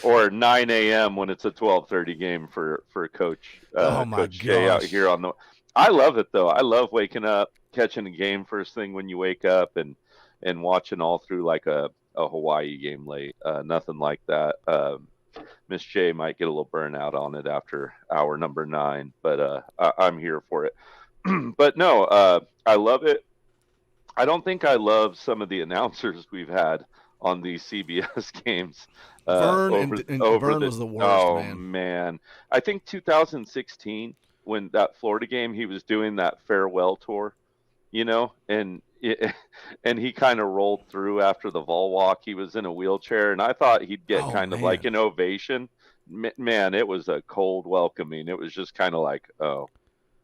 Or 9 a.m. when it's a 12:30 game for Coach. Oh my Coach Jay gosh. out here on the. I love it though. I love waking up catching a game first thing when you wake up and watching all through like a Hawaii game late. Nothing like that. Miss J might get a little burnout on it after hour number 9, but I'm here for it. But no, I love it. I don't think I love some of the announcers we've had on these CBS games. Vern was the worst, oh, man. Man. I think 2016, when that Florida game, he was doing that farewell tour, and he kind of rolled through after the Vol walk. He was in a wheelchair, and I thought he'd get of like an ovation. Man, it was a cold welcoming. It was just kind of like, oh,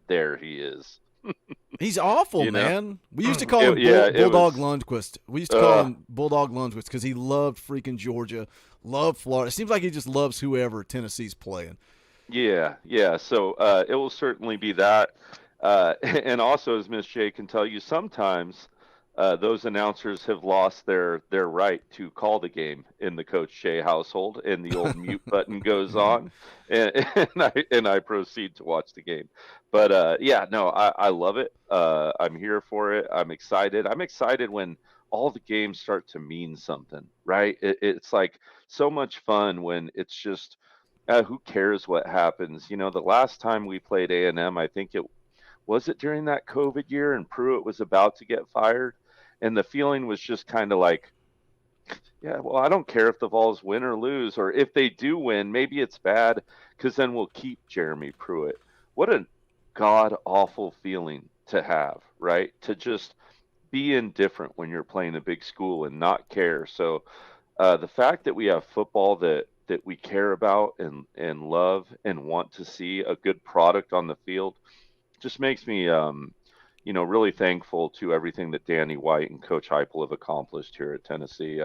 there he is. He's awful, man. We used to call him Bulldog Lundquist. We used to call him Bulldog Lundquist because he loved freaking Georgia, loved Florida. It seems like he just loves whoever Tennessee's playing. Yeah. So it will certainly be that. And also, as Miss J can tell you, sometimes those announcers have lost their right to call the game in the Coach J household, and the old mute button goes on, and I proceed to watch the game. But I love it. I'm here for it. I'm excited. I'm excited when all the games start to mean something, right? It's like so much fun when it's just who cares what happens. The last time we played A&M, I think it during that COVID year, and Pruitt was about to get fired. And the feeling was just kind of like, yeah, well, I don't care if the Vols win or lose, or if they do win, maybe it's bad because then we'll keep Jeremy Pruitt. What a god-awful feeling to have, right? To just be indifferent when you're playing a big school and not care. So the fact that we have football that we care about and love and want to see a good product on the field just makes me really thankful to everything that Danny White and Coach Heupel have accomplished here at Tennessee.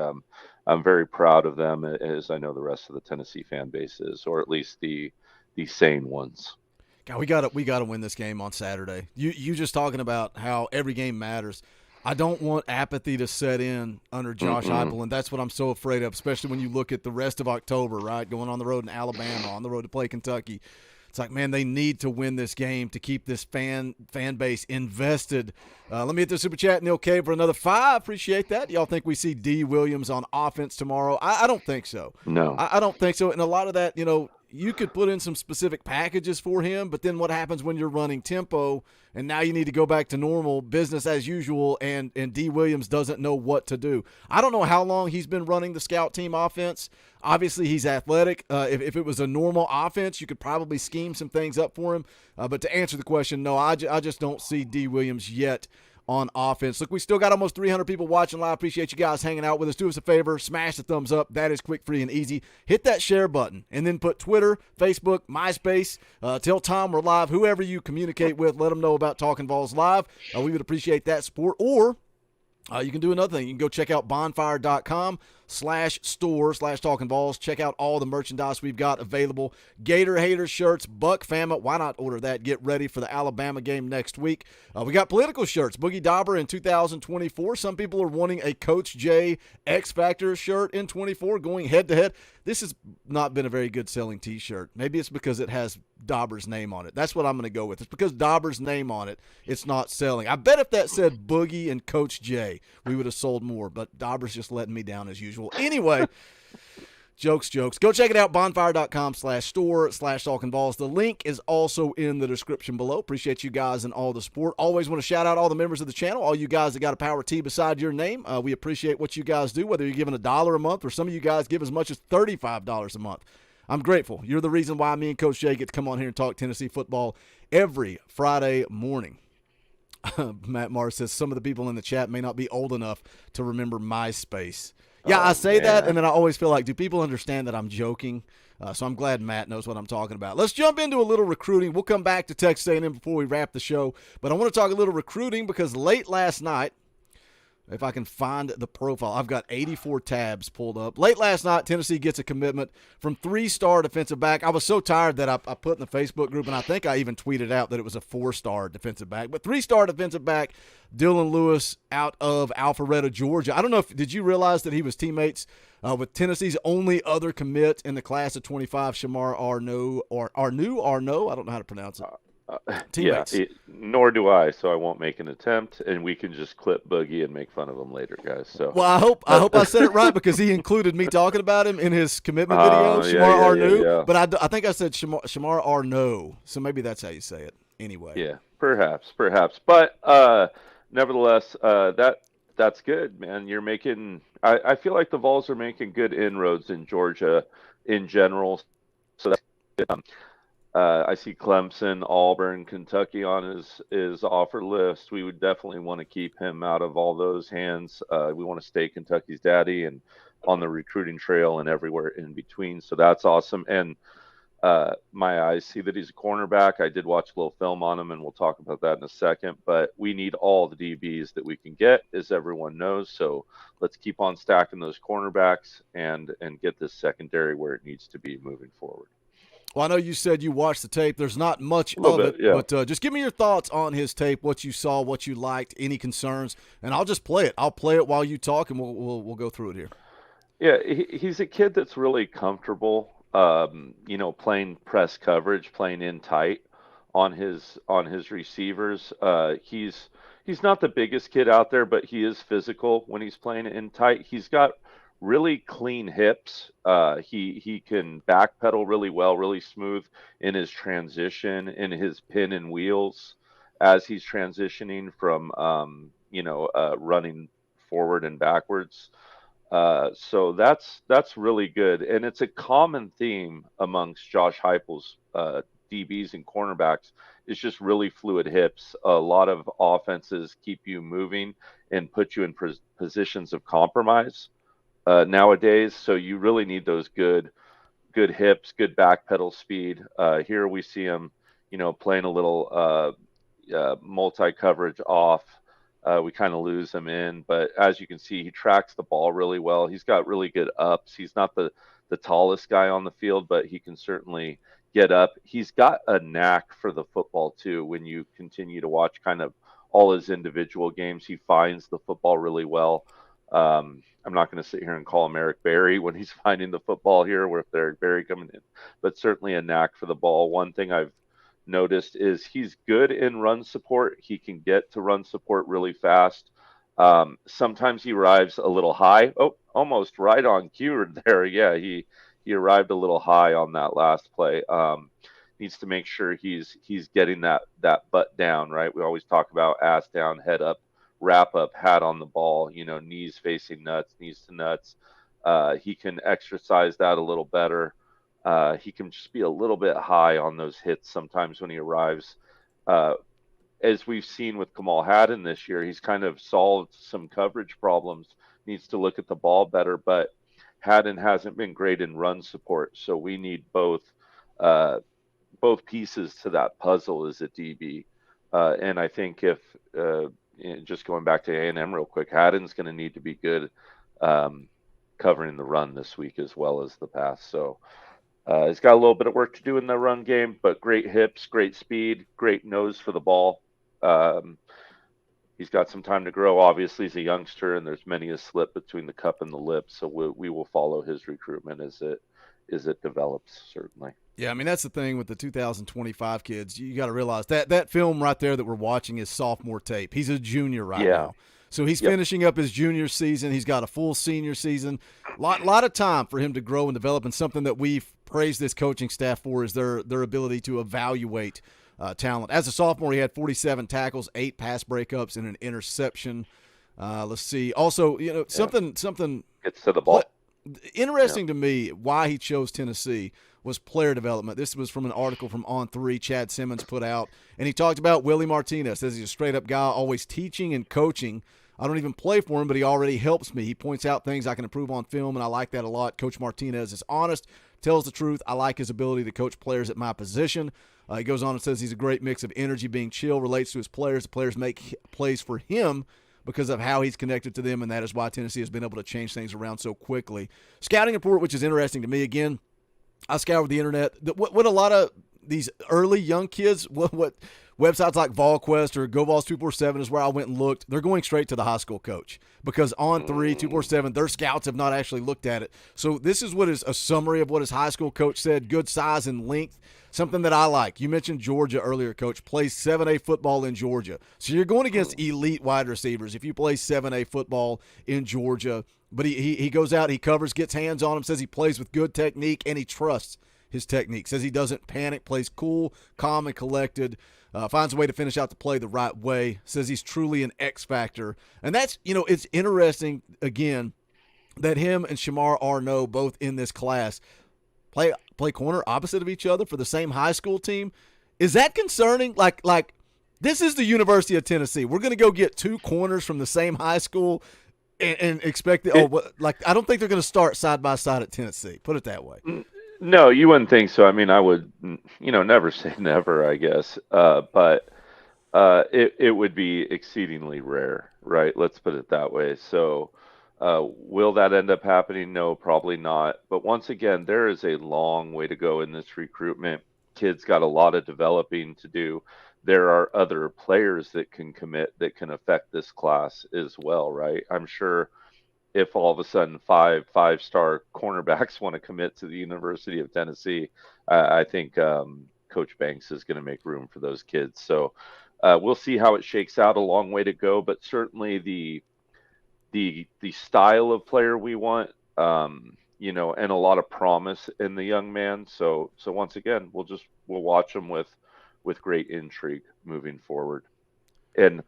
I'm very proud of them, as I know the rest of the Tennessee fan base is, or at least the sane ones. God, we gotta win this game on Saturday. You just talking about how every game matters. I don't want apathy to set in under Josh Heupel, and that's what I'm so afraid of, especially when you look at the rest of October, right? Going on the road in Alabama, on the road to play Kentucky. It's like, man, they need to win this game to keep this fan base invested. Let me hit the super chat. Neil K for another 5. Appreciate that. Y'all think we see D. Williams on offense tomorrow? I don't think so. No. I don't think so. And a lot of that, you could put in some specific packages for him, but then what happens when you're running tempo and now you need to go back to normal business as usual, and D. Williams doesn't know what to do. I don't know how long he's been running the scout team offense. Obviously, he's athletic. If it was a normal offense, you could probably scheme some things up for him. But to answer the question, no, I just don't see D. Williams yet on offense. Look, we still got almost 300 people watching live. Appreciate you guys hanging out with us. Do us a favor, smash the thumbs up. That is quick, free, and easy. Hit that share button, and then put Twitter, Facebook, MySpace. Tell Tom we're live. Whoever you communicate with, let them know about Talkin VAWLS Live. We would appreciate that support. Or you can do another thing. You can go check out bonfire.com/store/Talkin VAWLS. Check out all the merchandise we've got available. Gator Hater shirts, Buck Fama. Why not order that? Get ready for the Alabama game next week. We got political shirts. Boogie Dauber in 2024. Some people are wanting a Coach J X Factor shirt in 24 going head-to-head. This has not been a very good selling T-shirt. Maybe it's because it has Dauber's name on it. That's what I'm going to go with. It's because Dauber's name on it, it's not selling. I bet if that said Boogie and Coach J, we would have sold more, but Dauber's just letting me down as usual. Anyway, jokes. Go check it out, bonfire.com/store/Talkin VAWLS. The link is also in the description below. Appreciate you guys and all the support. Always want to shout out all the members of the channel, all you guys that got a Power T beside your name. We appreciate what you guys do, whether you're giving $1 a month or some of you guys give as much as $35 a month. I'm grateful. You're the reason why me and Coach Jay get to come on here and talk Tennessee football every Friday morning. Matt Mars says some of the people in the chat may not be old enough to remember MySpace. Yeah, I say that, and then I always feel like, do people understand that I'm joking? So I'm glad Matt knows what I'm talking about. Let's jump into a little recruiting. We'll come back to Texas A&M before we wrap the show. But I want to talk a little recruiting because late last night, if I can find the profile, I've got 84 tabs pulled up. Late last night, Tennessee gets a commitment from 3-star defensive back. I was so tired that I put in the Facebook group, and I think I even tweeted out that it was a 4-star defensive back. But 3-star defensive back, Dylan Lewis out of Alpharetta, Georgia. I don't know did you realize that he was teammates with Tennessee's only other commit in the class of 25, Shamar Arno, I don't know how to pronounce it. teammates. Nor do I, so I won't make an attempt, and we can just clip Boogie and make fun of him later, guys. So Well, I hope I said it right because he included me talking about him in his commitment video, Shamar Arnu. Yeah. But I think I said Shamar Arno, so maybe that's how you say it. Anyway. Yeah, perhaps. But nevertheless, that's good, man. You're making. I feel like the Vols are making good inroads in Georgia in general. So that's good. I see Clemson, Auburn, Kentucky on his offer list. We would definitely want to keep him out of all those hands. We want to stay Kentucky's daddy and on the recruiting trail and everywhere in between. So that's awesome. And my eyes see that he's a cornerback. I did watch a little film on him, and we'll talk about that in a second. But we need all the DBs that we can get, as everyone knows. So let's keep on stacking those cornerbacks and get this secondary where it needs to be moving forward. Well, I know you said you watched the tape. There's not much of it, but just give me your thoughts on his tape, what you saw, what you liked, any concerns, and I'll just play it. I'll play it while you talk, and we'll go through it here. Yeah, he's a kid that's really comfortable, playing press coverage, playing in tight on his receivers. He's not the biggest kid out there, but he is physical when he's playing in tight. He's got really clean hips. He can backpedal really well, really smooth in his transition, in his pin and wheels as he's transitioning from, running forward and backwards. So that's really good. And it's a common theme amongst Josh Heupel's DBs and cornerbacks. It's just really fluid hips. A lot of offenses keep you moving and put you in positions of compromise nowadays. So you really need those good hips, good back pedal speed. Here we see him, playing a little multi-coverage off. We kind of lose him in, but as you can see, he tracks the ball really well. He's got really good ups. He's not the tallest guy on the field, but he can certainly get up. He's got a knack for the football too. When you continue to watch kind of all his individual games, he finds the football really well. I'm not going to sit here and call him Eric Berry when he's finding the football here, with Eric Berry coming in, but certainly a knack for the ball. One thing I've noticed is he's good in run support. He can get to run support really fast. Sometimes he arrives a little high. Oh, almost right on cue there. Yeah, he arrived a little high on that last play. Needs to make sure he's getting that butt down, right? We always talk about ass down, head up, wrap up, hat on the ball, knees facing nuts, knees to nuts. He can exercise that a little better. He can just be a little bit high on those hits sometimes when he arrives. As we've seen with Kamal Haddon this year, he's kind of solved some coverage problems, needs to look at the ball better, but Haddon hasn't been great in run support. So we need both pieces to that puzzle as a DB. And I think if just going back to A&M real quick, Haddon's going to need to be good covering the run this week as well as the pass. So he's got a little bit of work to do in the run game, but great hips, great speed, great nose for the ball. He's got some time to grow. Obviously, he's a youngster, and there's many a slip between the cup and the lip. So we will follow his recruitment as it develops, certainly. Yeah, I mean, that's the thing with the 2025 kids. You got to realize that film right there that we're watching is sophomore tape. He's a junior right now. So he's finishing up his junior season. He's got a full senior season. Lot of time for him to grow and develop, and something that we've praised this coaching staff for is their ability to evaluate talent. As a sophomore, he had 47 tackles, 8 pass breakups, and an interception. Let's see. Also, something gets to the ball. Interesting to me why he chose Tennessee was player development. This was from an article from On3 Chad Simmons put out, and he talked about Willie Martinez. Says he's a straight-up guy, always teaching and coaching. I don't even play for him, but he already helps me. He points out things I can improve on film, and I like that a lot. Coach Martinez is honest, tells the truth. I like his ability to coach players at my position. He goes on and says he's a great mix of energy, being chill, relates to his players. The players make plays for him because of how he's connected to them, and that is why Tennessee has been able to change things around so quickly. Scouting report, which is interesting to me. Again, I scoured the internet. What a lot of these early young kids, what websites like VolQuest or GoVols 247 is where I went and looked. They're going straight to the high school coach because On3, 247, their scouts have not actually looked at it. So this is what is a summary of what his high school coach said. Good size and length. Something that I like. You mentioned Georgia earlier, Coach. Plays 7A football in Georgia. So you're going against elite wide receivers if you play 7A football in Georgia. But he goes out, he covers, gets hands on him, says he plays with good technique, and he trusts his technique. Says he doesn't panic, plays cool, calm, and collected. Finds a way to finish out the play the right way. Says he's truly an X factor. And that's, it's interesting, again, that him and Shamar Arnaud, both in this class, play corner opposite of each other for the same high school team. Is that concerning? Like this is the University of Tennessee. We're going to go get two corners from the same high school and expect I don't think they're going to start side by side at Tennessee. Put it that way. No, you wouldn't think so. I mean, I would, never say never, I guess. But it would be exceedingly rare, right? Let's put it that way. So, will that end up happening? No, probably not. But once again, there is a long way to go in this recruitment. Kids got a lot of developing to do. There are other players that can commit that can affect this class as well, right? I'm sure if all of a sudden five-star cornerbacks want to commit to the University of Tennessee, I think Coach Banks is going to make room for those kids. So we'll see how it shakes out. A long way to go, but certainly the style of player we want, and a lot of promise in the young man. So once again, we'll watch him with great intrigue moving forward. And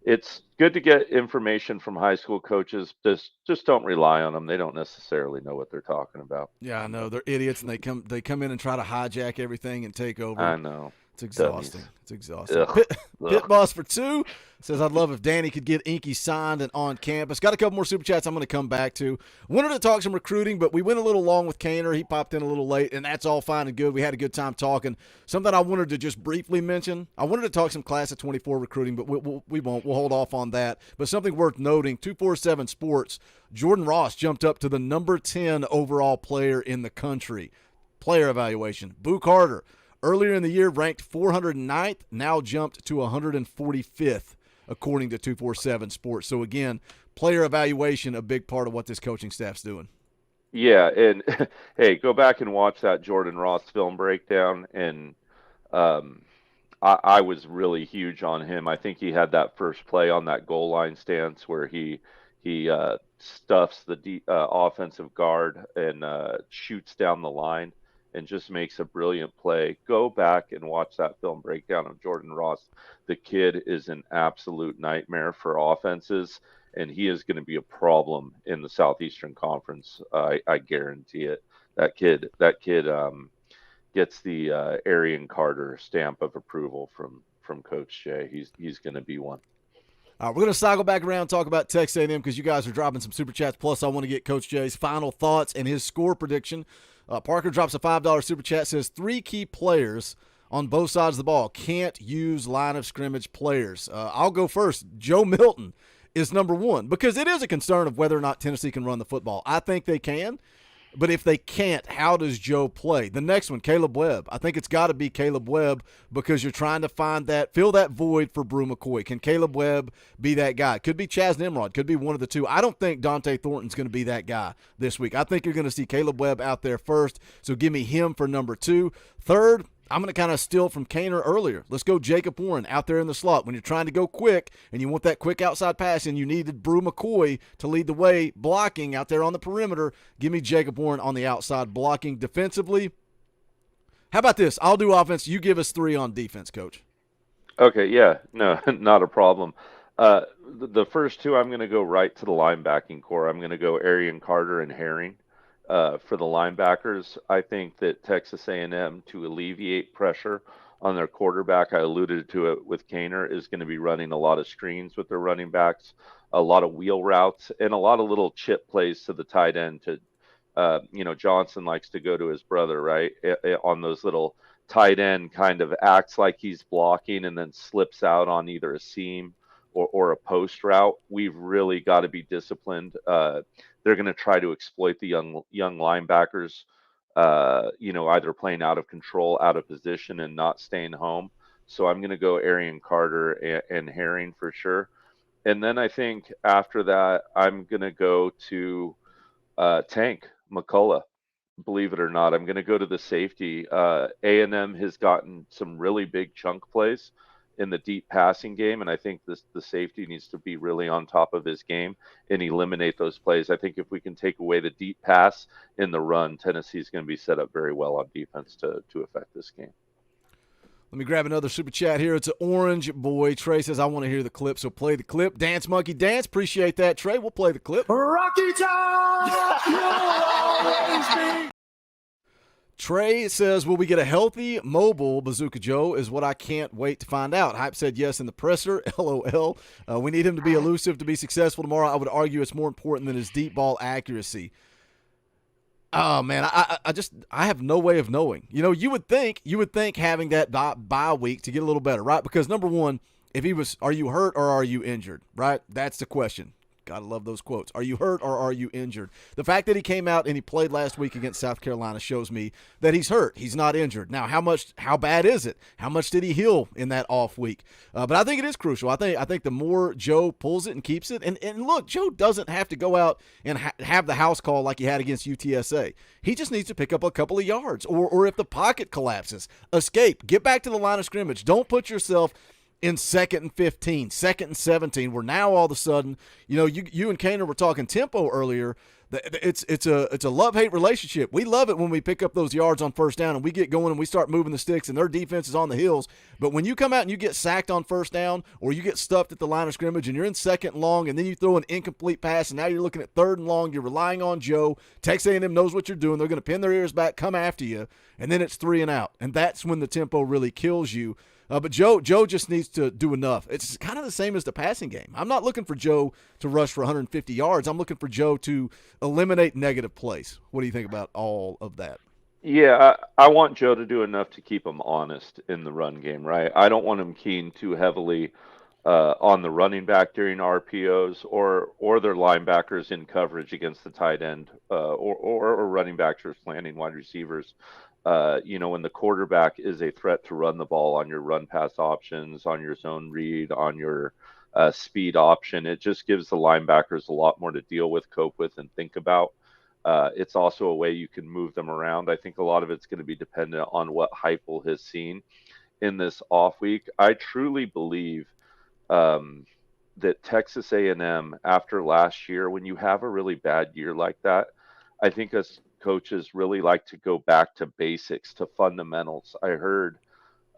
it's good to get information from high school coaches. Just don't rely on them. They don't necessarily know what they're talking about. Yeah, I know. They're idiots, and they come in and try to hijack everything and take over. I know. It's exhausting. Dummies. It's exhausting. Ugh. Pit Boss for 2 says, I'd love if Danny could get Inky signed and on campus. Got a couple more super chats I'm going to come back to. Wanted to talk some recruiting, but we went a little long with Cainer. He popped in a little late, and that's all fine and good. We had a good time talking. Something I wanted to just briefly mention. I wanted to talk some class of 24 recruiting, but we won't. We'll hold off on that. But something worth noting, 247 Sports, Jordan Ross jumped up to the number 10 overall player in the country. Player evaluation. Boo Carter, earlier in the year, ranked 409th, now jumped to 145th, according to 247 Sports. So, again, player evaluation, a big part of what this coaching staff's doing. Yeah, and, hey, go back and watch that Jordan Ross film breakdown, and I was really huge on him. I think he had that first play on that goal line stance where he stuffs the offensive guard and shoots down the line and just makes a brilliant play. Go back and watch that film breakdown of Jordan Ross. The kid is an absolute nightmare for offenses, and he is going to be a problem in the Southeastern Conference. I guarantee it. That kid gets the Arian Carter stamp of approval from Coach Jay. He's going to be one. All right, we're going to cycle back around and talk about Texas A&M because you guys are dropping some super chats. Plus, I want to get Coach Jay's final thoughts and his score prediction. Parker drops a $5 super chat, says 3 key players on both sides of the ball can't use line of scrimmage players. I'll go first. Joe Milton is number 1 because it is a concern of whether or not Tennessee can run the football. I think they can, but if they can't, how does Joe play? The next one, Caleb Webb. I think it's got to be Caleb Webb because you're trying to fill that void for Brew McCoy. Can Caleb Webb be that guy? Could be Chaz Nimrod. Could be one of the two. I don't think Dante Thornton's going to be that guy this week. I think you're going to see Caleb Webb out there first, so give me him for number 2. Third, I'm going to kind of steal from Cainer earlier. Let's go Jacob Warren out there in the slot. When you're trying to go quick and you want that quick outside pass and you needed Brew McCoy to lead the way blocking out there on the perimeter, give me Jacob Warren on the outside blocking defensively. How about this? I'll do offense. You give us 3 on defense, Coach. Okay, yeah. No, not a problem. The first 2, I'm going to go right to the linebacking core. I'm going to go Arian Carter and Herring. For the linebackers, I think that Texas A&M, to alleviate pressure on their quarterback, I alluded to it with Cainer, is going to be running a lot of screens with their running backs, a lot of wheel routes, and a lot of little chip plays to the tight end. Johnson likes to go to his brother, right, on those little tight end, kind of acts like he's blocking and then slips out on either a seam or a post route. We've really got to be disciplined. They're going to try to exploit the young linebackers either playing out of control, out of position, and not staying home. So I'm going to go Arian Carter and Herring for sure. And then I think after that, I'm going to go to Tank McCullough. Believe it or not, I'm going to go to the safety. A&M has gotten some really big chunk plays in the deep passing game, and I think the safety needs to be really on top of his game and eliminate those plays. I think if we can take away the deep pass in the run, Tennessee is going to be set up very well on defense to affect this game. Let me grab another super chat here. It's an Orange Boy. Trey says, I want to hear the clip, so play the clip. Dance, monkey, dance. Appreciate that, Trey. We'll play the clip. Rocky Top, you'll always be. Trey says, will we get a healthy, mobile Bazooka Joe is what I can't wait to find out. Hype said yes in the presser. LOL. We need him to be elusive to be successful tomorrow. I would argue it's more important than his deep ball accuracy. Oh, man, I have no way of knowing. You would think having that bye week to get a little better, right? Because, number one, are you hurt or are you injured, right? That's the question. Gotta love those quotes. Are you hurt or are you injured? The fact that he came out and he played last week against South Carolina shows me that he's hurt. He's not injured. Now, how bad is it? How much did he heal in that off week? But I think it is crucial. I think the more Joe pulls it and keeps it, and look, Joe doesn't have to go out and have the house call like he had against UTSA. He just needs to pick up a couple of yards, or if the pocket collapses, escape, get back to the line of scrimmage. Don't put yourself in 2nd and 15, 2nd and 17, where now all of a sudden, you and Cain were talking tempo earlier. It's a love-hate relationship. We love it when we pick up those yards on first down and we get going and we start moving the sticks and their defense is on the hills. But when you come out and you get sacked on first down or you get stuffed at the line of scrimmage and you're in 2nd and long and then you throw an incomplete pass and now you're looking at 3rd and long, you're relying on Joe. Texas A&M knows what you're doing. They're going to pin their ears back, come after you, and then it's 3 and out. And that's when the tempo really kills you. But Joe just needs to do enough. It's kind of the same as the passing game. I'm not looking for Joe to rush for 150 yards. I'm looking for Joe to eliminate negative plays. What do you think about all of that? Yeah, I want Joe to do enough to keep him honest in the run game, right? I don't want him keying too heavily on the running back during RPOs or their linebackers in coverage against the tight end or running backs or planning wide receivers. When the quarterback is a threat to run the ball on your run pass options, on your zone read, on your speed option, it just gives the linebackers a lot more to deal with, cope with, and think about. It's also a way you can move them around. I think a lot of it's going to be dependent on what Heupel has seen in this off week. I truly believe that Texas A&M, after last year, when you have a really bad year like that, I think us coaches really like to go back to basics, to fundamentals. I heard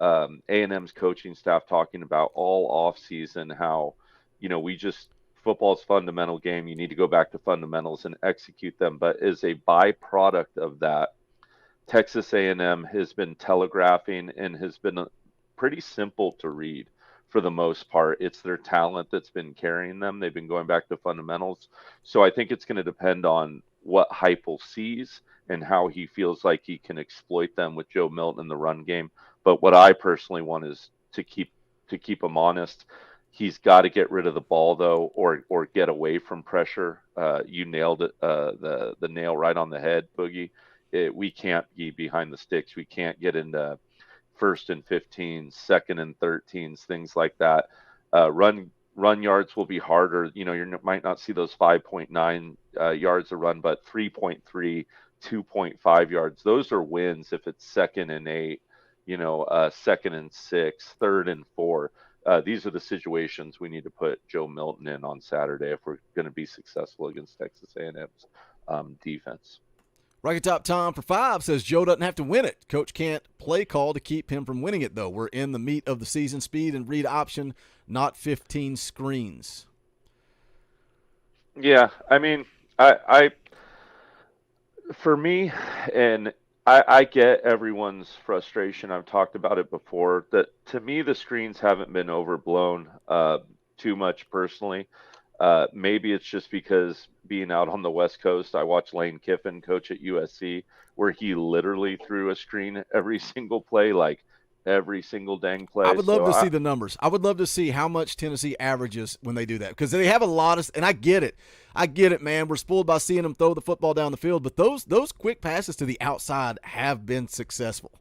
A&M's coaching staff talking about all off season how, football's fundamental game. You need to go back to fundamentals and execute them. But as a byproduct of that, Texas A&M has been telegraphing and has been pretty simple to read for the most part. It's their talent that's been carrying them. They've been going back to fundamentals. So I think it's going to depend on what Heupel sees and how he feels like he can exploit them with Joe Milton in the run game. But what I personally want is to keep him honest. He's got to get rid of the ball though, or get away from pressure. You nailed it, the nail right on the head, Boogie. We can't be behind the sticks. We can't get into 1st and 15s, 2nd and 13s, things like that. Run yards will be harder. You might not see those 5.9 yards a run, but 3.3, 2.5 yards. Those are wins if it's 2nd and 8, 2nd and 6, 3rd and 4. These are the situations we need to put Joe Milton in on Saturday if we're going to be successful against Texas A&M's defense. Rocket Top Tom for 5 says Joe doesn't have to win it. Coach can't play call to keep him from winning it, though. We're in the meat of the season. Speed and read option, not 15 screens. Yeah, I mean, for me, and I get everyone's frustration. I've talked about it before, that to me the screens haven't been overblown too much personally. Maybe it's just because being out on the West Coast, I watched Lane Kiffin coach at USC, where he literally threw a screen every single play, like every single dang play. I would love So to see the numbers. I would love to see how much Tennessee averages when they do that, because they have a lot of – and I get it, man. We're spoiled by seeing them throw the football down the field, but those quick passes to the outside have been successful.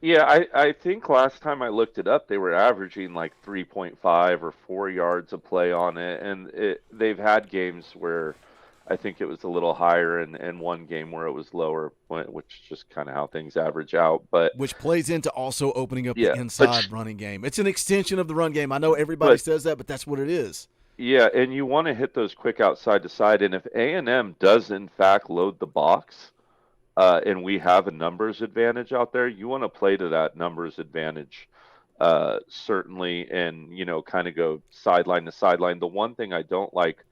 Yeah, I think last time I looked it up, they were averaging like 3.5 or 4 yards a play on it, and they've had games where I think it was a little higher, and one game where it was lower, which is just kind of how things average out. But which plays into also opening up yeah, the inside running game. It's an extension of the run game. I know everybody says that, but that's what it is. Yeah, and you want to hit those quick outside to side, and if A&M does in fact load the box, and we have a numbers advantage out there, you want to play to that numbers advantage, certainly, and kind of go sideline to sideline. The one thing I don't like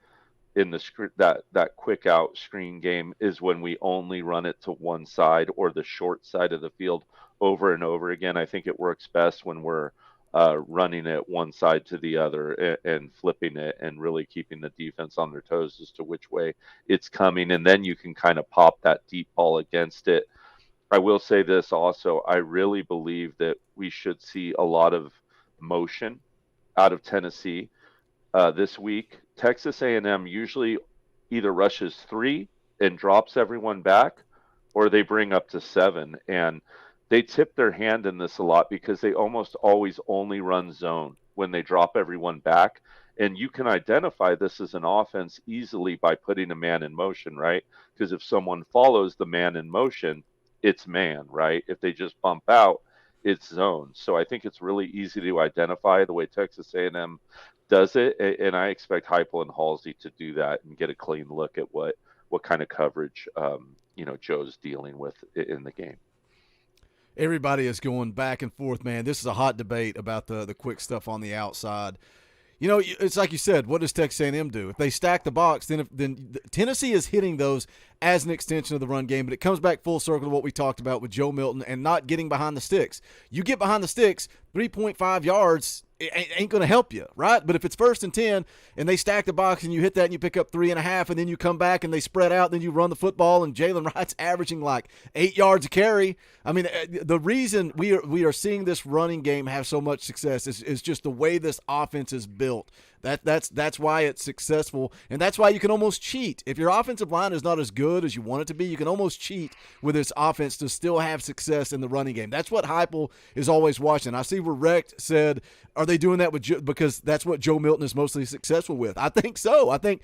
in the that quick out screen game is when we only run it to one side or the short side of the field over and over again. I think it works best when we're running it one side to the other and flipping it and really keeping the defense on their toes as to which way it's coming. And then you can kind of pop that deep ball against it. I will say this also, I really believe that we should see a lot of motion out of Tennessee this week. Texas A&M usually either rushes 3 and drops everyone back, or they bring up to 7. And they tip their hand in this a lot because they almost always only run zone when they drop everyone back. And you can identify this as an offense easily by putting a man in motion, right? Because if someone follows the man in motion, it's man, right? If they just bump out, it's zone. So I think it's really easy to identify the way Texas A&M does it. And I expect Heupel and Halsey to do that and get a clean look at what kind of coverage, Joe's dealing with in the game. Everybody is going back and forth, man. This is a hot debate about the quick stuff on the outside. It's like you said, what does Texas A&M do? If they stack the box, then Tennessee is hitting those as an extension of the run game, but it comes back full circle to what we talked about with Joe Milton and not getting behind the sticks. You get behind the sticks, 3.5 yards, it ain't going to help you, right? But if it's 1st and 10 and they stack the box and you hit that and you pick up 3.5 and then you come back and they spread out, then you run the football and Jalen Wright's averaging like 8 yards a carry. I mean, the reason we are seeing this running game have so much success is just the way this offense is built. That's why it's successful, and that's why you can almost cheat. If your offensive line is not as good as you want it to be, you can almost cheat with this offense to still have success in the running game. That's what Heupel is always watching. I see where Recht said, are they doing that because that's what Joe Milton is mostly successful with? I think so. I think,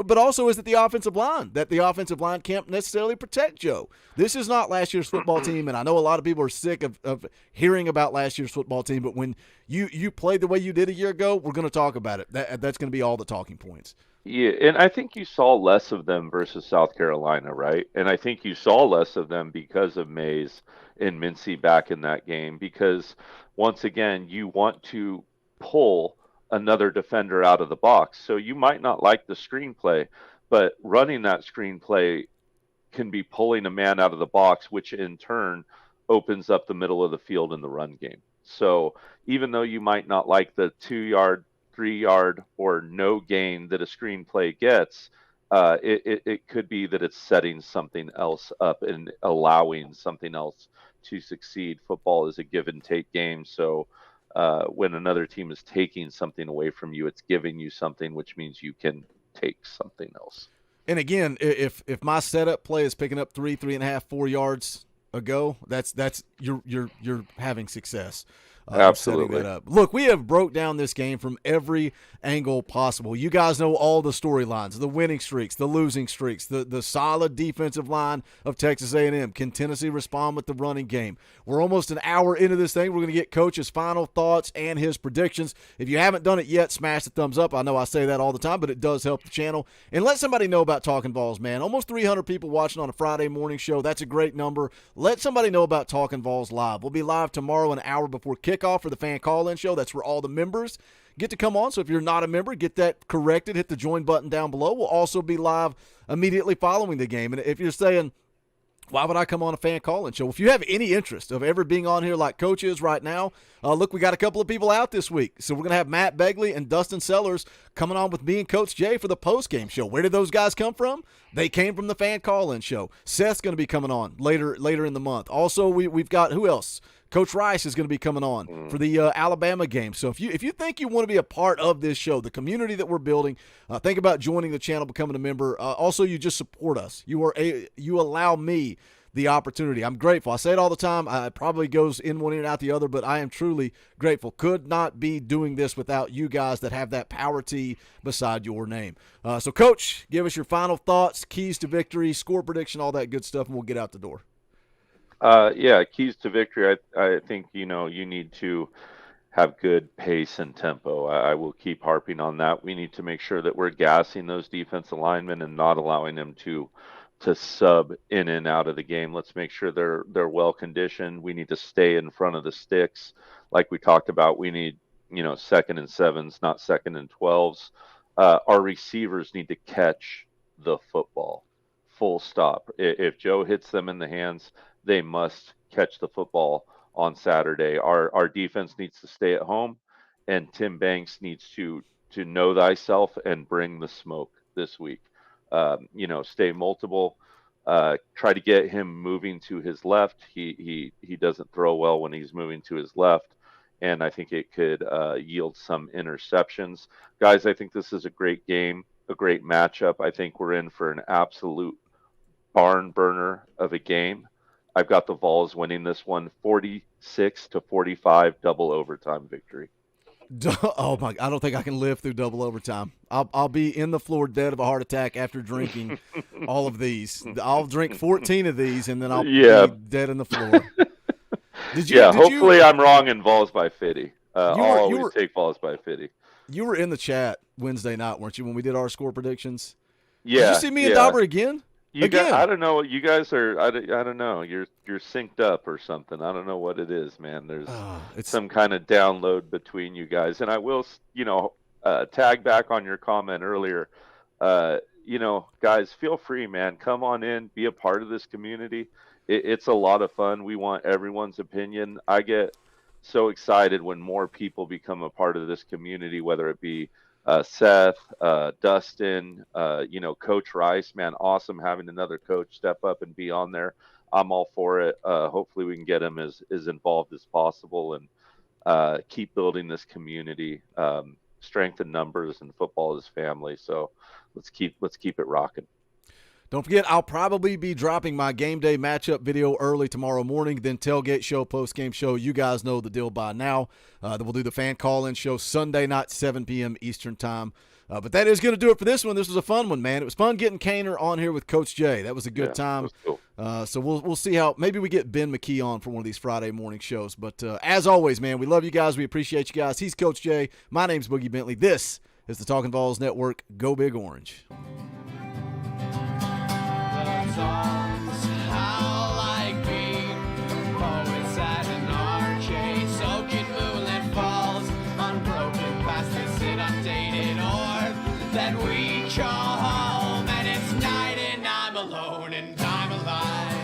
but also is it the offensive line, that the offensive line can't necessarily protect Joe. This is not last year's football team, and I know a lot of people are sick of hearing about last year's football team, but when you played the way you did a year ago, we're going to talk about it. That's going to be all the talking points. Yeah, and I think you saw less of them versus South Carolina, right? And I think you saw less of them because of Mays and Mincy back in that game, because once again, you want to pull another defender out of the box. So you might not like the screenplay, but running that screenplay can be pulling a man out of the box, which in turn opens up the middle of the field in the run game. So even though you might not like the 2-yard, 3-yard, or no gain that a screenplay gets, it could be that it's setting something else up and allowing something else to succeed. Football is a give and take game. So when another team is taking something away from you, it's giving you something, which means you can take something else. And again, if my setup play is picking up 3.5, 4 yards ago, that's you're having success. Absolutely. That up. Look, we have broke down this game from every angle possible. You guys know all the storylines, the winning streaks, the losing streaks, the solid defensive line of Texas A&M. Can Tennessee respond with the running game? We're almost an hour into this thing. We're going to get Coach's final thoughts and his predictions. If you haven't done it yet, smash the thumbs up. I know I say that all the time, but it does help the channel. And let somebody know about Talkin VAWLS, man. Almost 300 people watching on a Friday morning show. That's a great number. Let somebody know about Talkin VAWLS live. We'll be live tomorrow an hour before kickoff for the fan call-in show. That's where all the members get to come on. So if you're not a member, get that corrected. Hit the join button down below. We'll also be live immediately following the game. And if you're saying, why would I come on a fan call-in show? If you have any interest of ever being on here like Coach is right now, look, we got a couple of people out this week. So we're going to have Matt Begley and Dustin Sellers coming on with me and Coach Jay for the post-game show. Where did those guys come from? They came from the fan call-in show. Seth's going to be coming on later in the month. Also, we've got, who else? Coach Rice is going to be coming on for the Alabama game. So if you think you want to be a part of this show, the community that we're building, think about joining the channel, becoming a member. Also, you just support us. You allow me the opportunity. I'm grateful. I say it all the time. It probably goes in one ear and out the other, but I am truly grateful. Could not be doing this without you guys that have that power T beside your name. So, Coach, give us your final thoughts, keys to victory, score prediction, all that good stuff, and we'll get out the door. Yeah, keys to victory. I think, you need to have good pace and tempo. I will keep harping on that. We need to make sure that we're gassing those defensive linemen and not allowing them to sub in and out of the game. Let's make sure they're well conditioned. We need to stay in front of the sticks. Like we talked about, we need, 2nd and 7s, not 2nd and 12s. Our receivers need to catch the football. Full stop. If Joe hits them in the hands, they must catch the football on Saturday. Our defense needs to stay at home, and Tim Banks needs to know thyself and bring the smoke this week. Stay multiple. Try to get him moving to his left. He doesn't throw well when he's moving to his left, and I think it could yield some interceptions. Guys, I think this is a great game, a great matchup. I think we're in for an absolute barn burner of a game. I've got the Vols winning this one 46-45 double overtime victory. Oh my! I don't think I can live through double overtime. I'll be in the floor dead of a heart attack after drinking all of these. I'll drink 14 of these and then I'll be dead in the floor. Hopefully I'm wrong in Vols by 50. I'll always take Vols by 50. You were in the chat Wednesday night, weren't you, when we did our score predictions? Yeah. Did you see me and Dauber again? I don't know. You guys are. I don't know. You're synced up or something. I don't know what it is, man. There's some kind of download between you guys. And I will, tag back on your comment earlier. Guys, feel free, man. Come on in, be a part of this community. It's a lot of fun. We want everyone's opinion. I get so excited when more people become a part of this community, whether it be Seth, Dustin, Coach Rice, man, awesome having another coach step up and be on there. I'm all for it. Hopefully we can get him as involved as possible and keep building this community. Strength in numbers, and football is family. So let's keep it rocking. Don't forget, I'll probably be dropping my game day matchup video early tomorrow morning, then tailgate show, post-game show. You guys know the deal by now. Then we'll do the fan call-in show Sunday night, 7 p.m. Eastern time. But that is going to do it for this one. This was a fun one, man. It was fun getting Cainer on here with Coach Jay. That was a good time. Cool. So we'll see how – maybe we get Ben McKee on for one of these Friday morning shows. But as always, man, we love you guys. We appreciate you guys. He's Coach Jay. My name's Boogie Bentley. This is the Talkin VAWLS Network. Go Big Orange. Songs how like being poets at an arcade, soaking moonlit falls, unbroken past this inundated orb that we call home, and it's night and I'm alone and I'm alive.